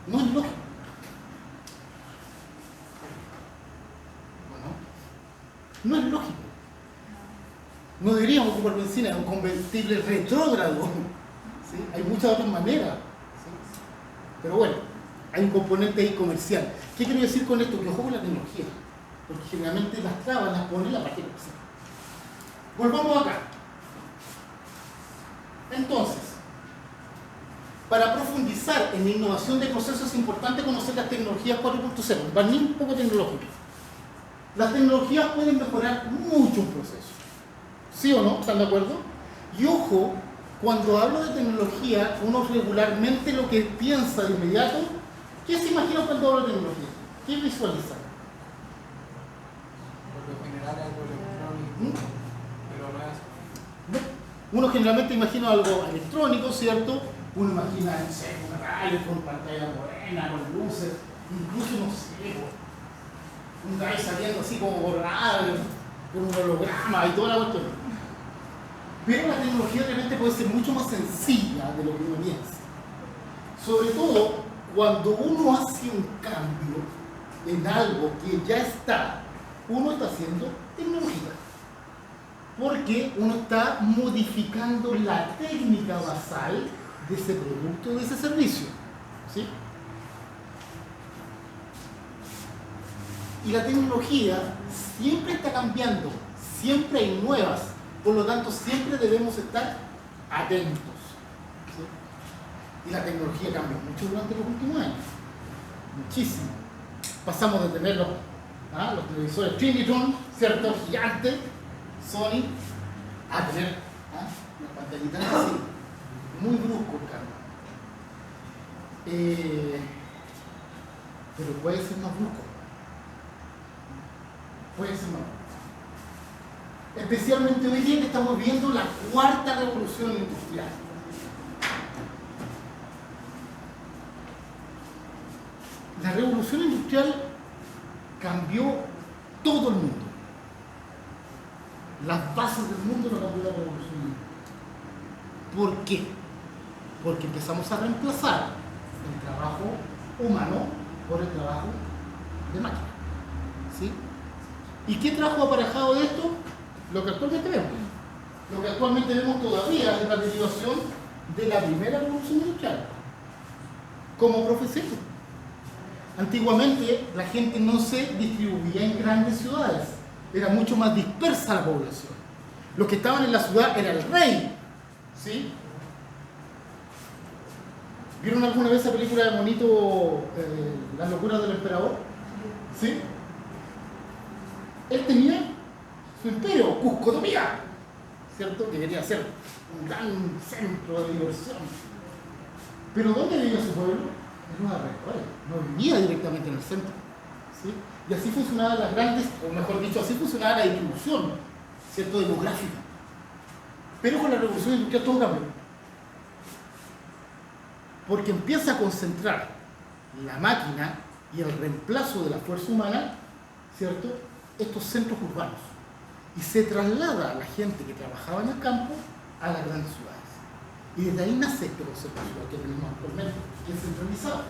No es lógico. No es lógico. No deberíamos ocupar benzina, es un combustible retrógrado. ¿Sí? Hay muchas otras maneras. ¿Sí? Pero bueno, hay un componente ahí comercial. ¿Qué quiero decir con esto? Que ojo con la tecnología. Porque generalmente las trabas las pone la parte comercial. Volvamos acá. Entonces, para profundizar en la innovación de procesos es importante conocer las tecnologías 4.0, un barniz un poco tecnológico. Las tecnologías pueden mejorar mucho un proceso. ¿Sí o no? ¿Están de acuerdo? Y ojo, cuando hablo de tecnología, uno regularmente lo que piensa de inmediato, ¿qué se imagina cuando hablo de tecnología? ¿Qué visualiza?
Por lo general algo electrónico,
¿Mm?
pero no es.
Uno generalmente imagina algo electrónico, ¿cierto? Uno imagina, no sé, una radio con pantalla morena, con luces, incluso, no sé, un gallo saliendo así como borrado, con un holograma y toda la cuestión. Pero la tecnología realmente puede ser mucho más sencilla de lo que uno piensa. Sobre todo cuando uno hace un cambio en algo que ya está, uno está haciendo tecnología. Porque uno está modificando la técnica basal de ese producto, de ese servicio. ¿Sí? Y la tecnología siempre está cambiando, siempre hay nuevas, por lo tanto siempre debemos estar atentos. ¿Sí? Y la tecnología cambió mucho durante los últimos años, muchísimo. Pasamos de tener los televisores Trinitron, ¿cierto? Gigantes, Sony, a tener las pantallitas así, muy brusco el cambio. Pero puede ser más brusco. Puede ser más brusco. Especialmente hoy día que estamos viendo la cuarta revolución industrial. La revolución industrial cambió todo el mundo. Las bases del mundo lo cambió la revolución industrial. ¿Por qué? Porque empezamos a reemplazar el trabajo humano por el trabajo de máquina. ¿Sí? ¿Y qué trajo aparejado de esto? Lo que actualmente vemos. Lo que actualmente vemos todavía es la derivación de la primera revolución industrial. Como profecía. Antiguamente la gente no se distribuía en grandes ciudades, era mucho más dispersa la población. Los que estaban en la ciudad era el rey. ¿Sí? ¿Vieron alguna vez esa película de Monito, Las locuras del emperador? ¿Sí? Él tenía su imperio, Cuscotomía, ¿cierto? Que quería ser un gran centro de diversión. Pero ¿dónde vivía su pueblo? En una región, no vivía directamente en el centro. ¿Sí? Y así funcionaban las grandes, o mejor dicho, así funcionaba la distribución, ¿cierto? Demográfica. Pero con la revolución industrial todo cambió. Porque empieza a concentrar la máquina y el reemplazo de la fuerza humana, ¿cierto? Estos centros urbanos. Y se traslada a la gente que trabajaba en el campo a las grandes ciudades. Y desde ahí nace este concepto de ciudad que tenemos actualmente, que es centralizado.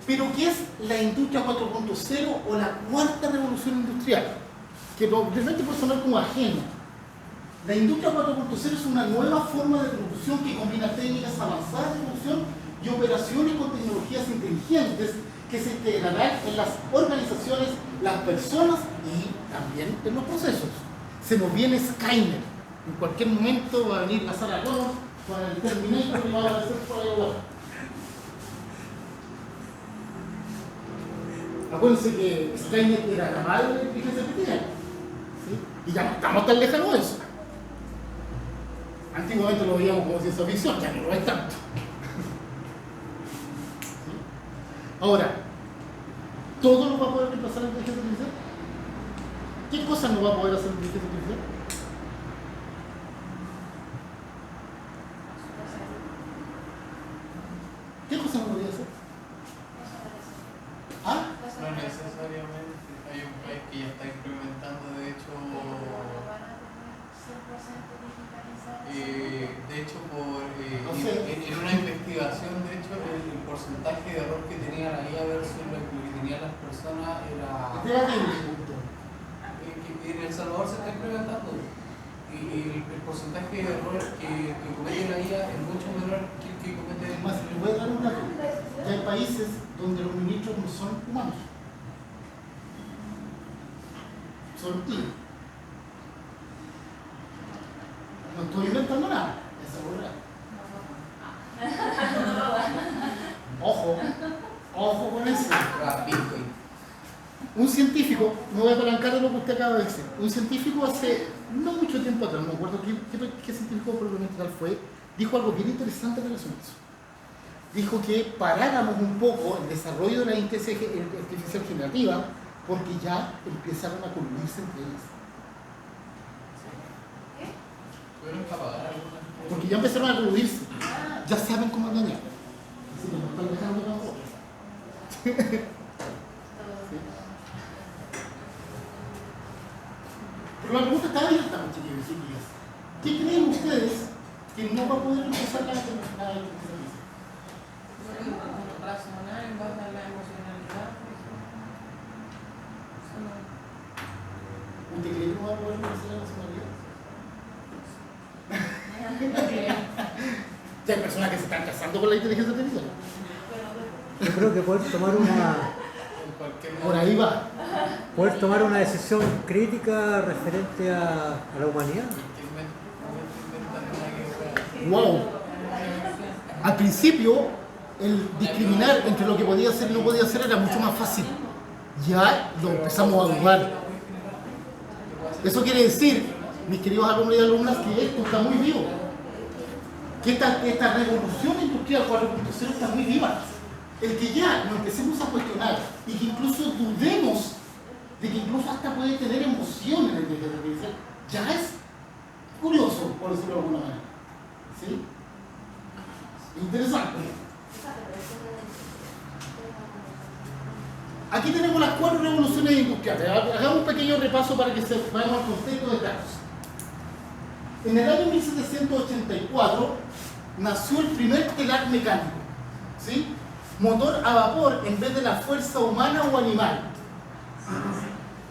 Pero ¿qué es la industria 4.0 o la cuarta revolución industrial? Que realmente puede sonar como ajena. La industria 4.0 es una nueva forma de producción que combina técnicas avanzadas de producción y operaciones con tecnologías inteligentes que se integrarán en las organizaciones, las personas y también en los procesos. Se nos viene Skynet. En cualquier momento va a venir la Sarah Connor con el Terminator y va a aparecer por ahí abajo. Acuérdense que Skynet era la madre de la inteligencia artificial. ¿Sí? Y ya no estamos tan lejanos de eso. Antiguamente lo veíamos como ciencia ficción, ya no lo es tanto. ¿Sí? Ahora, ¿todo nos va a poder reemplazar la inteligencia artificial? ¿Qué cosas no va a poder hacer la inteligencia artificial? ¿Qué cosas no podría hacer? ¿Ah?
No necesariamente. Hay un país que ya está implementando, de hecho, en una investigación, de hecho, el porcentaje de error que tenía la IA versus lo que tenían las personas era... En El Salvador se está implementando y el porcentaje de error que comete la IA es mucho menor que el que comete el...
Más, le voy a dar un dato. Ya hay países donde los ministros no son humanos. Son IA. No estoy inventando nada. Esa es verdad. Ojo con eso.
Bitcoin.
Un científico, me voy a apalancar de lo que usted acaba de decir, un científico hace no mucho tiempo atrás, no me acuerdo qué científico propiamente tal fue, dijo algo bien interesante en relación a eso. Dijo que paráramos un poco el desarrollo de la inteligencia artificial generativa porque ya empezaron a coludirse entre ellas.
¿Pudieron apagar alguna?
Porque ya empezaron a coludirse. Ya saben cómo engañar. Así que no están dejando tampoco. Pero la pregunta está abierta, chiquillos y chiquillas. ¿Qué creen ustedes que no va a poder empezar la inteligencia artificial?
Razonar en base a la emocionalidad.
¿Usted cree que no va a poder empezar la personalidad? Ya hay personas que se están casando con la inteligencia artificial.
Yo creo que poder tomar
Por ahí va.
una decisión crítica referente a la humanidad.
Wow. Al principio, el discriminar entre lo que podía hacer y no podía hacer era mucho más fácil. Ya lo empezamos a dudar. Eso quiere decir, mis queridos alumnos y alumnas, que esto está muy vivo. Que esta revolución industrial 4.0 está muy viva. El que ya nos empecemos a cuestionar y que incluso dudemos de que incluso hasta puede tener emociones en la inteligencia artificial, ya es curioso, por decirlo de alguna manera. ¿Sí? Interesante. Aquí tenemos las 4 revoluciones industriales. Hagamos un pequeño repaso para que vayamos al contexto de datos. En el año 1784 nació el primer telar mecánico, ¿sí? Motor a vapor en vez de la fuerza humana o animal.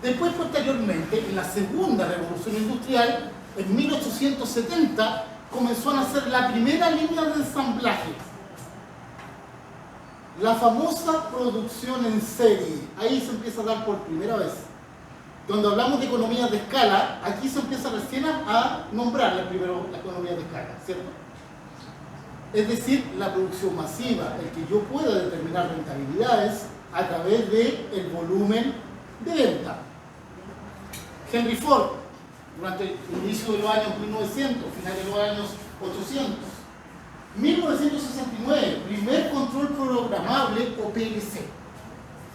Después, posteriormente, en la segunda revolución industrial, en 1870, comenzó a nacer la primera línea de ensamblaje. La famosa producción en serie. Ahí se empieza a dar por primera vez. Cuando hablamos de economías de escala, aquí se empieza recién a nombrar primero la economía de escala, ¿cierto? Es decir, la producción masiva, el que yo pueda determinar rentabilidades a través del volumen de venta. Henry Ford, durante el inicio de los años 1900, finales de los años 800. 1969, primer control programable o PLC.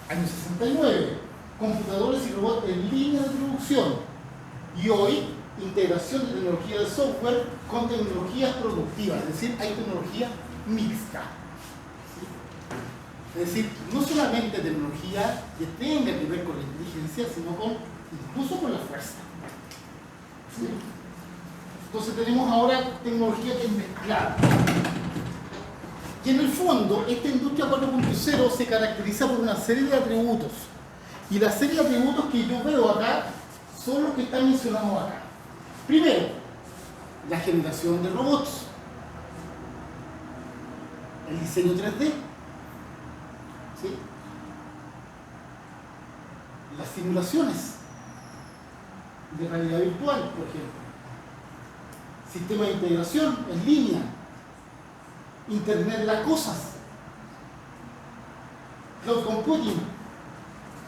Año 69, computadores y robots en línea de producción. Y hoy, integración de tecnología de software con tecnologías productivas, es decir, hay tecnología mixta. ¿Sí? Es decir, no solamente tecnología que tenga que ver con la inteligencia, sino incluso con la fuerza. ¿Sí? Entonces tenemos ahora tecnología que es mezclada. Y en el fondo, esta industria 4.0 se caracteriza por una serie de atributos. Y la serie de atributos que yo veo acá son los que están mencionados acá. Primero, la generación de robots. El diseño 3D. ¿Sí? Las simulaciones de realidad virtual, por ejemplo. Sistema de integración en línea. Internet de las cosas. Cloud computing.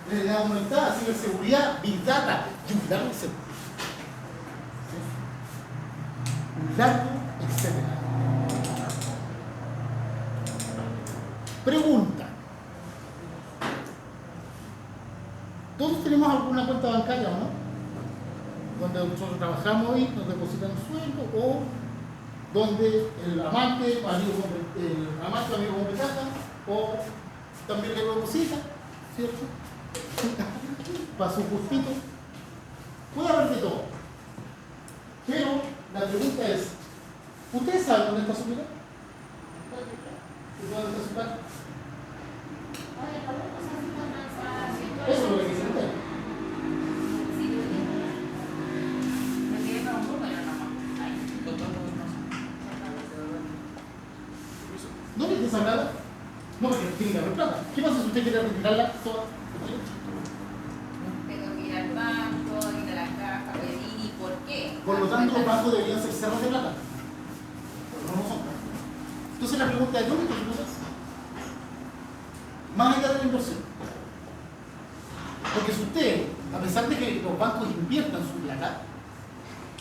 Realidad aumentada, ciberseguridad, big data y un largo etcétera. Un largo etcétera. Pregunta. ¿Todos tenemos alguna cuenta bancaria o no? Donde nosotros trabajamos y nos depositan un sueldo, o donde el amante amigo con plata, o también le deposita, ¿cierto? Para su gustito. Puede haber de todo. Pero la pregunta es, ¿ustedes saben dónde está su plata? ¿Dónde está su plata? Eso es lo que quise entender. ¿No les interesa nada? No, porque tiene que haber plata. ¿Qué pasa si usted quiere retirarla toda?
Tengo que ir al banco, ir a la caja, pedir y por qué.
Por lo tanto, los bancos deberían ser cerros de plata. Pero no son. Entonces la pregunta es, ¿dónde están las cosas? Más allá de la inversión. Porque si usted, a pesar de que los bancos inviertan su plata,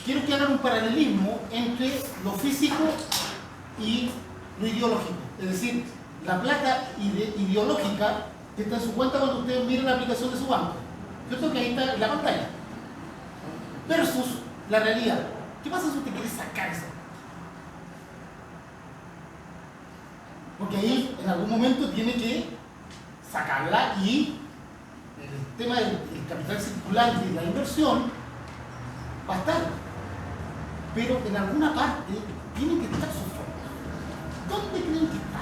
quiero que hagan un paralelismo entre lo físico y lo ideológico. Es decir, la plata ideológica que está en su cuenta cuando ustedes miren la aplicación de su banco. ¿Cierto? Que ahí está en la pantalla. Versus la realidad. ¿Qué pasa si usted quiere sacar esa? Porque ahí en algún momento tiene que sacarla y el tema del capital circulante y la inversión va a estar. Pero en alguna parte tienen que estar sus fondos. ¿Dónde creen que está?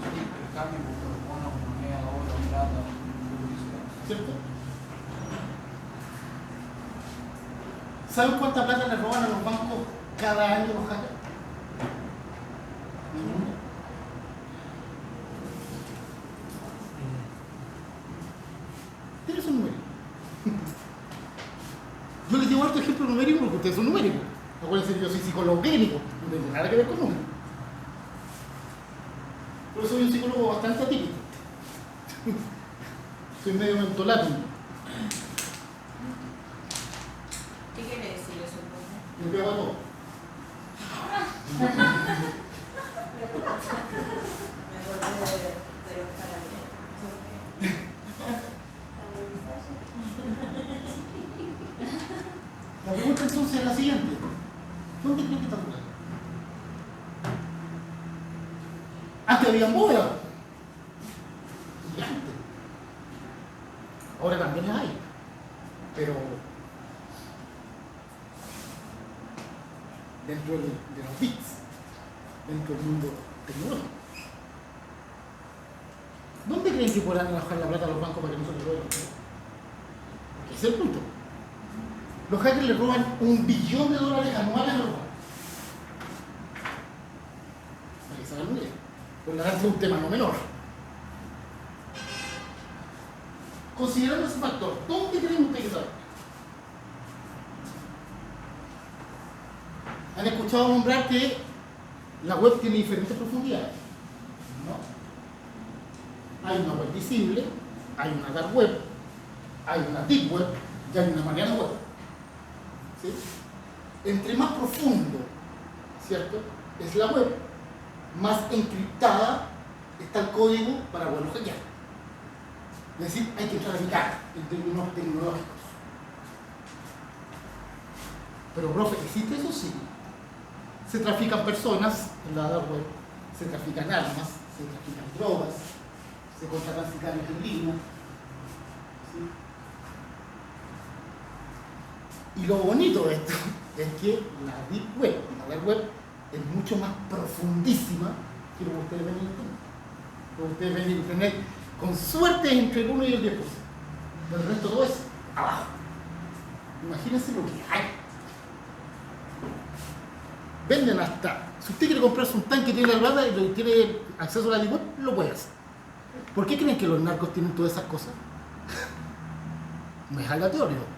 El cambio por bonos, moneda, oro, plata, publicidad.
¿Cierto? ¿Saben cuánta plata le roban a los bancos cada año los hackers? Ninguno. Tienes un número. Yo les llevo harto ejemplo numérico porque ustedes son numéricos. Acuérdense que yo soy psicólogo clínico, no tengo nada que ver con números. Por eso soy un psicólogo bastante atípico. Soy medio mentolato.
¿Qué quiere decir eso?
Me pego a todo.
Me acordé de los paralelos.
La pregunta entonces es la siguiente. ¿Dónde creen que está tu plata? Antes había bóvedas. Gigante. Ahora también hay. Pero dentro de los bits, dentro del mundo tecnológico. ¿Dónde creen que podrán alojar la plata a los bancos para que no se les roben? Ese es el punto. Los hackers le roban $1 billón anuales a los bancos. Para que se hagan una idea. Por la verdad es un tema no menor. Considerando ese factor, ¿dónde creen ustedes que saben? ¿Han escuchado nombrar que la web tiene diferentes profundidades? No. Hay una web visible, hay una dark web, hay una deep web y hay una mariana web. ¿Sí? Entre más profundo, ¿cierto?, es la web, más encriptada está el código para poderlo hackear. Es decir, hay que traficar en términos tecnológicos. Pero, profe, ¿existe eso? Sí. Se trafican personas en la dark web, se trafican armas, se trafican drogas, se contratan sicarios en línea. ¿Sí? Y lo bonito de esto es que la deep web, la dark web, es mucho más profundísima que lo que ustedes ven en internet. Lo que ustedes ven en internet, con suerte, es entre el 1 y el 10%. El resto todo es abajo. Imagínense lo que hay. Venden hasta, si usted quiere comprarse un tanque, tiene la plata y tiene acceso a la deep web, lo puede hacer. ¿Por qué creen que los narcos tienen todas esas cosas? No es aleatorio.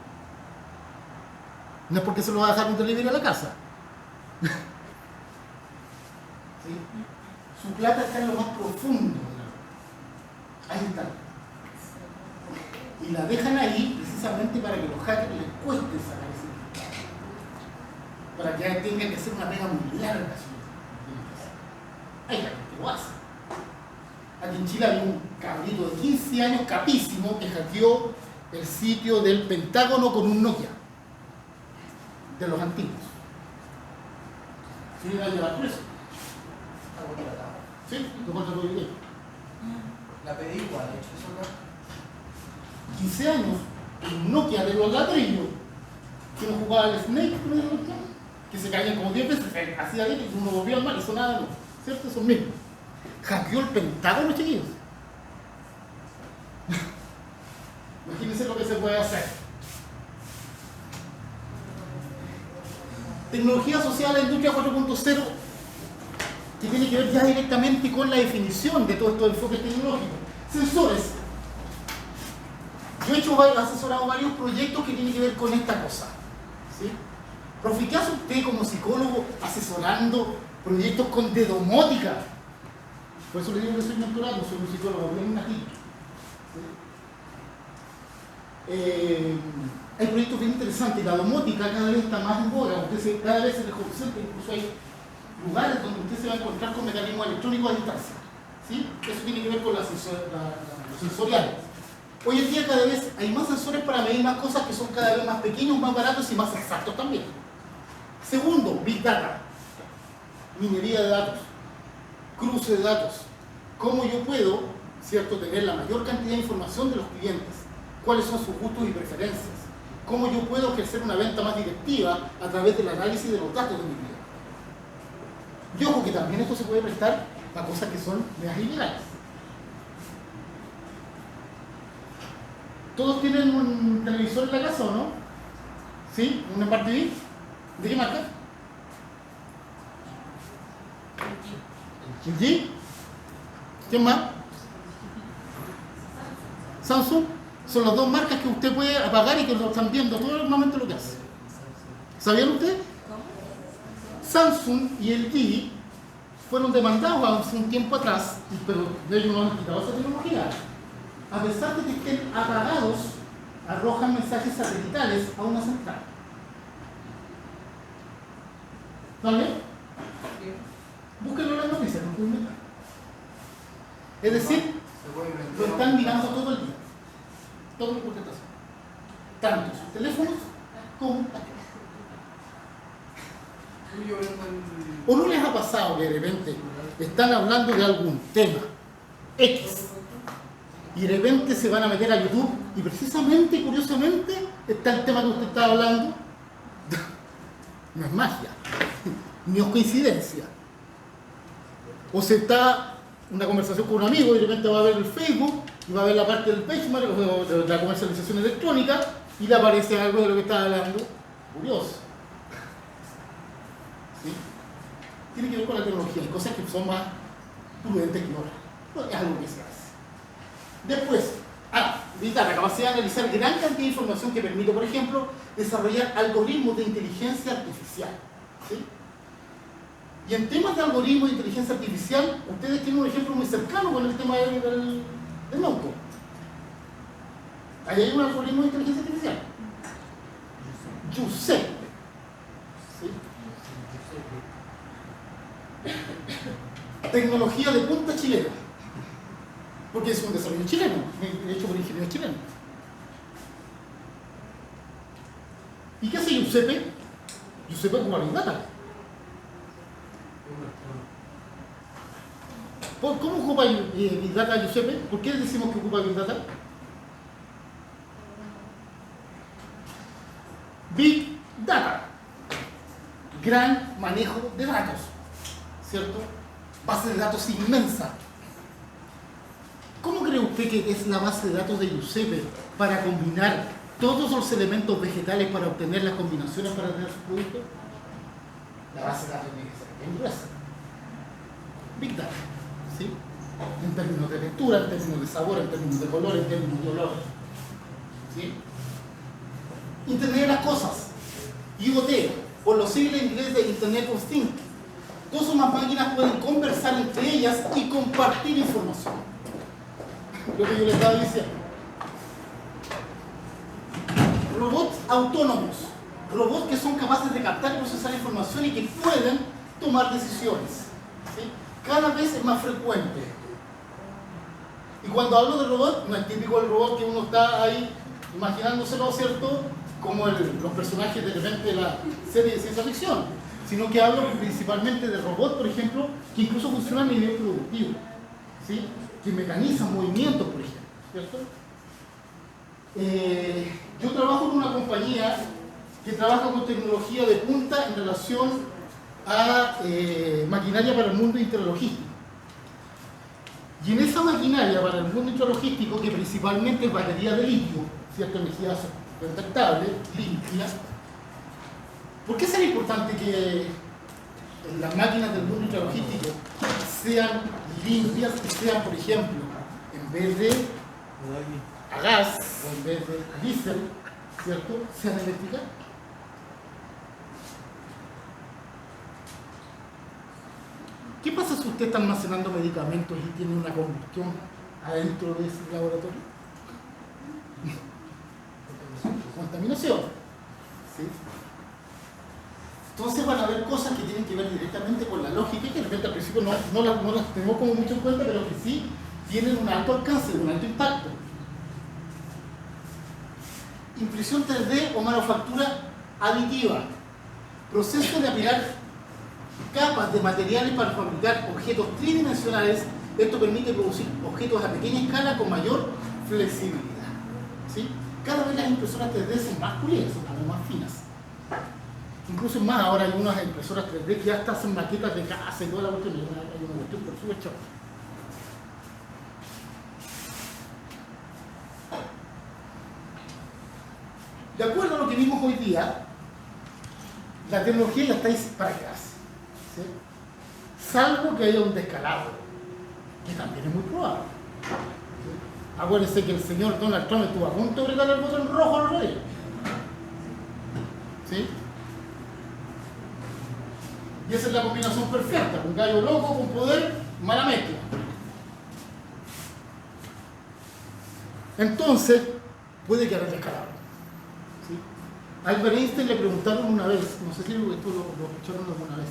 No es porque se lo va a dejar un delivery a la casa. ¿Sí? Su plata está en lo más profundo de la web. Ahí está. Y la dejan ahí precisamente para que los hackers les cueste sacar ese plata. Para que tengan que hacer una pega muy larga. Hay gente que lo hace. Aquí en Chile había un cabrito de 15 años capísimo que hackeó el sitio del Pentágono con un Nokia. De los antiguos. ¿Sí? ¿Va a llevar preso?
Está contratado.
¿Sí? ¿Lo contrató bien?
La pedí igual, de hecho, eso acá.
15 años, un Nokia de los ladrillos, que no jugaba al Snake, que se caían como 10 veces, hacía bien y uno volvía mal y sonaba no. ¿Cierto? Esos mismos. Hackeó el Pentágono, chiquillos. Imagínense lo que se puede hacer. Tecnología asociada a la industria 4.0, que tiene que ver ya directamente con la definición de todos estos enfoques tecnológicos. Sensores. Yo he asesorado varios proyectos que tienen que ver con esta cosa. ¿Sí? Profe, ¿qué hace usted como psicólogo asesorando proyectos con domótica? Por eso le digo que soy mentorado, soy un psicólogo bien nativo. ¿Sí? hay proyectos bien interesantes. La domótica cada vez está más en boga. Cada vez se les concentra, incluso hay lugares donde usted se va a encontrar con mecanismos electrónicos a distancia. ¿Sí? Eso tiene que ver con lo sensorial. Hoy en día cada vez hay más sensores para medir más cosas que son cada vez más pequeños, más baratos y más exactos también. Segundo, Big Data. Minería de datos. Cruce de datos. ¿Cómo yo puedo, cierto, tener la mayor cantidad de información de los clientes? ¿Cuáles son sus gustos y preferencias? ¿Cómo yo puedo ejercer una venta más directiva a través del análisis de los datos de mi cliente? Y ojo que también esto se puede prestar a cosas que son medias ilegales. ¿Todos tienen un televisor en la casa o no? ¿Sí? ¿Un Smart TV? ¿De qué marca? ¿LG? ¿Quién más? Samsung. Son las dos marcas que usted puede apagar y que lo están viendo todo el momento lo que hace. ¿Sabían ustedes? Samsung y LG fueron demandados hace un tiempo atrás, pero ellos no han quitado esa tecnología. A pesar de que estén apagados, arrojan mensajes satelitales a una central. ¿Vale? Búsquenlo en las noticias, no pueden inventar. Es decir, lo están mirando todo el día. Todo lo que usted está haciendo. Tanto sus teléfonos como la tele. ¿O no les ha pasado que de repente están hablando de algún tema X y de repente se van a meter a YouTube y precisamente, curiosamente, está el tema que usted está hablando? No es magia, ni es coincidencia. O se está una conversación con un amigo y de repente va a ver el Facebook y va a ver la parte del benchmark o de la comercialización electrónica y le aparece algo de lo que está hablando. Curioso. ¿Sí? Tiene que ver con la tecnología, hay cosas que son más prudentes que otras. No es algo que se hace. Después, la capacidad de analizar gran cantidad de información que permite, por ejemplo, desarrollar algoritmos de inteligencia artificial. ¿Sí? Y en temas de algoritmos de inteligencia artificial, ustedes tienen un ejemplo muy cercano con el tema del auto. Ahí hay un algoritmo de inteligencia artificial. Giuseppe. ¿Sí? Tecnología de punta chilena. Porque es un desarrollo chileno, hecho por ingenieros chilenos. ¿Y qué hace Giuseppe? Giuseppe ocupa Big Data. ¿Cómo ocupa Big Data Giuseppe? ¿Por qué decimos que ocupa Big Data? Big Data. Gran manejo de datos. ¿Cierto? Base de datos inmensa. ¿Cómo cree usted que es la base de datos de Giuseppe para combinar todos los elementos vegetales para obtener las combinaciones para tener su producto? La base de datos tiene que ser bien gruesa. Big Data. ¿Sí? En términos de textura, en términos de sabor, en términos de color, en términos de olor. ¿Sí? Internet de las cosas. IoT, por los siglas en inglés de Internet of Things. Todas unas máquinas pueden conversar entre ellas y compartir información. Lo que yo les estaba diciendo. Robots autónomos. Robots que son capaces de captar y procesar información y que pueden tomar decisiones. ¿Sí? Cada vez es más frecuente. Y cuando hablo de robot, no es típico el robot que uno está ahí imaginándoselo, ¿cierto? Como los personajes de repente de la serie de ciencia ficción, sino que hablo principalmente de robots, por ejemplo, que incluso funcionan a nivel productivo, ¿sí? Que mecanizan movimientos, por ejemplo, ¿cierto? Yo trabajo en una compañía que trabaja con tecnología de punta en relación a maquinaria para el mundo intralogístico. Y en esa maquinaria para el mundo intralogístico, que principalmente es batería de litio, cierta energía detectable, limpia, ¿por qué será importante que las máquinas del mundo intralogístico sean limpias y sean, por ejemplo, en vez de a gas o en vez de a diésel, ¿cierto?, sean eléctricas? ¿Qué pasa si usted está almacenando medicamentos y tiene una combustión adentro de ese laboratorio? contaminación. ¿Sí? Entonces van a haber cosas que tienen que ver directamente con la lógica y que de repente al principio no las tenemos como mucho en cuenta, pero que sí tienen un alto alcance, un alto impacto. Impresión 3D o manufactura aditiva. Proceso de apilar capas de materiales para fabricar objetos tridimensionales. Esto permite producir objetos a pequeña escala con mayor flexibilidad. ¿Sí? Cada vez las impresoras 3D son más pulidas, son cada vez más finas. Incluso más, ahora hay unas impresoras 3D que ya hasta hacen maquetas de casa y toda la cuestión. Hay una cuestión por súper chata. De acuerdo a lo que vimos hoy día, la tecnología ya está para quedarse. ¿Sí? Salvo que haya un descalabro, que también es muy probable. ¿Sí? Acuérdense que el señor Donald Trump estuvo a punto de apretar el botón rojo al rey. ¿Sí? Y esa es la combinación perfecta, un gallo loco con poder, mala mezcla. Entonces, puede que haya descalabro. ¿Sí? A Albert Einstein le preguntaron una vez, no sé si esto lo escucharon alguna vez,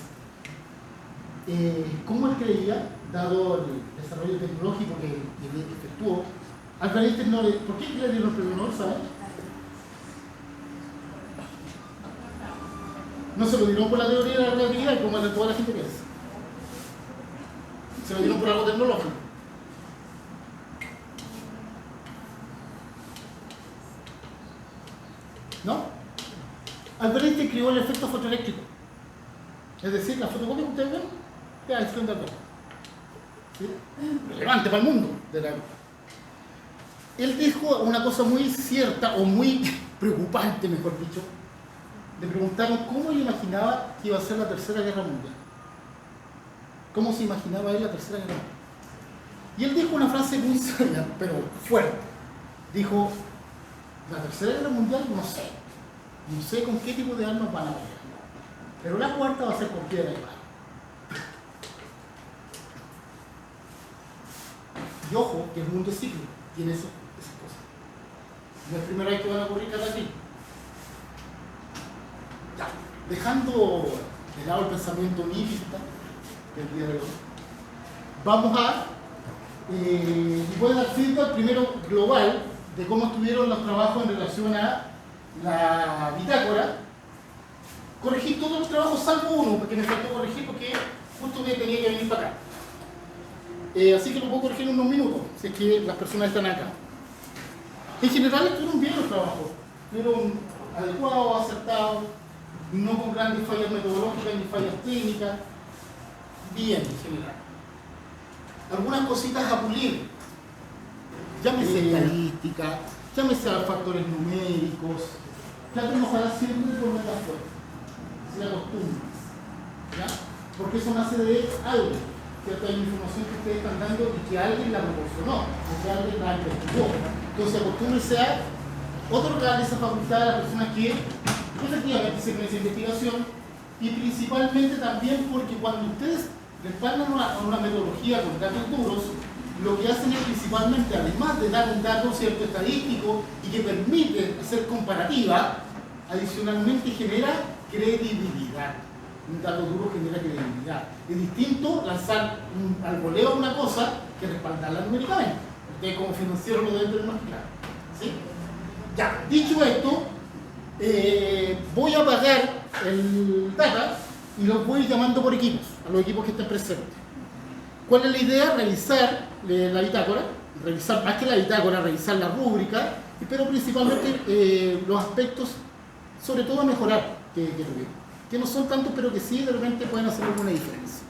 cómo él creía, dado el desarrollo tecnológico que efectuó. Albert Einstein no le... ¿Por qué le dieron el premio Nobel, sabes? No se lo dieron por la teoría de la relatividad, como de toda la gente piensa. Se lo dieron por algo tecnológico. ¿No? Albert Einstein creó el efecto fotoeléctrico. Es decir, la fotocopia que ustedes ven es la acción de Albert. ¿Sí? Relevante para el mundo de la época. Él dijo una cosa muy cierta, o muy preocupante, mejor dicho. Le preguntaron cómo él imaginaba que iba a ser la Tercera Guerra Mundial. ¿Cómo se imaginaba él la Tercera Guerra Mundial? Y él dijo una frase muy seria, pero fuerte. Dijo, la Tercera Guerra Mundial no sé. No sé con qué tipo de armas van a pelear. Pero la cuarta va a ser con piedra y palo. Y ojo, que el mundo es cíclico, tiene esas cosas. No es primera vez que van a ocurrir cataclismos. Ya, dejando de lado el pensamiento nihilista del día de hoy, vamos a voy a dar feedback primero global de cómo estuvieron los trabajos en relación a la bitácora. Corregí todos los trabajos salvo uno, porque me faltó corregir porque justo me tenía que venir para acá. Así que lo puedo corregir en unos minutos, si es que las personas están acá. En general estuvieron bien los trabajos, estuvieron adecuados, acertados, no con grandes fallas metodológicas ni fallas técnicas, bien en general. Algunas cositas a pulir, llámese estadística, llámese a factores numéricos, traten de ojalá siempre por metas fuertes, si la costumbres, ¿ya? Porque eso nace de algo, ¿cierto? Hay información que ustedes están dando y que alguien la proporcionó, o que alguien la investigó. Entonces acostúmbrense a otorgar esa facultad a las personas que efectivamente se creen esa investigación, y principalmente también porque cuando ustedes respaldan una metodología con datos duros, lo que hacen es principalmente, además de dar un dato cierto estadístico y que permite hacer comparativa, adicionalmente genera credibilidad. Un dato duro genera credibilidad. Es distinto lanzar al voleo una cosa que respaldarla numéricamente. Ustedes como financieros lo deben tener más claro. ¿Sí? Ya, dicho esto, voy a apagar el data y los voy llamando por equipos, a los equipos que estén presentes. ¿Cuál es la idea? Revisar la bitácora, revisar más que la bitácora, revisar la rúbrica, pero principalmente los aspectos, sobre todo a mejorar, que no son tantos, pero que sí de repente pueden hacer alguna diferencia.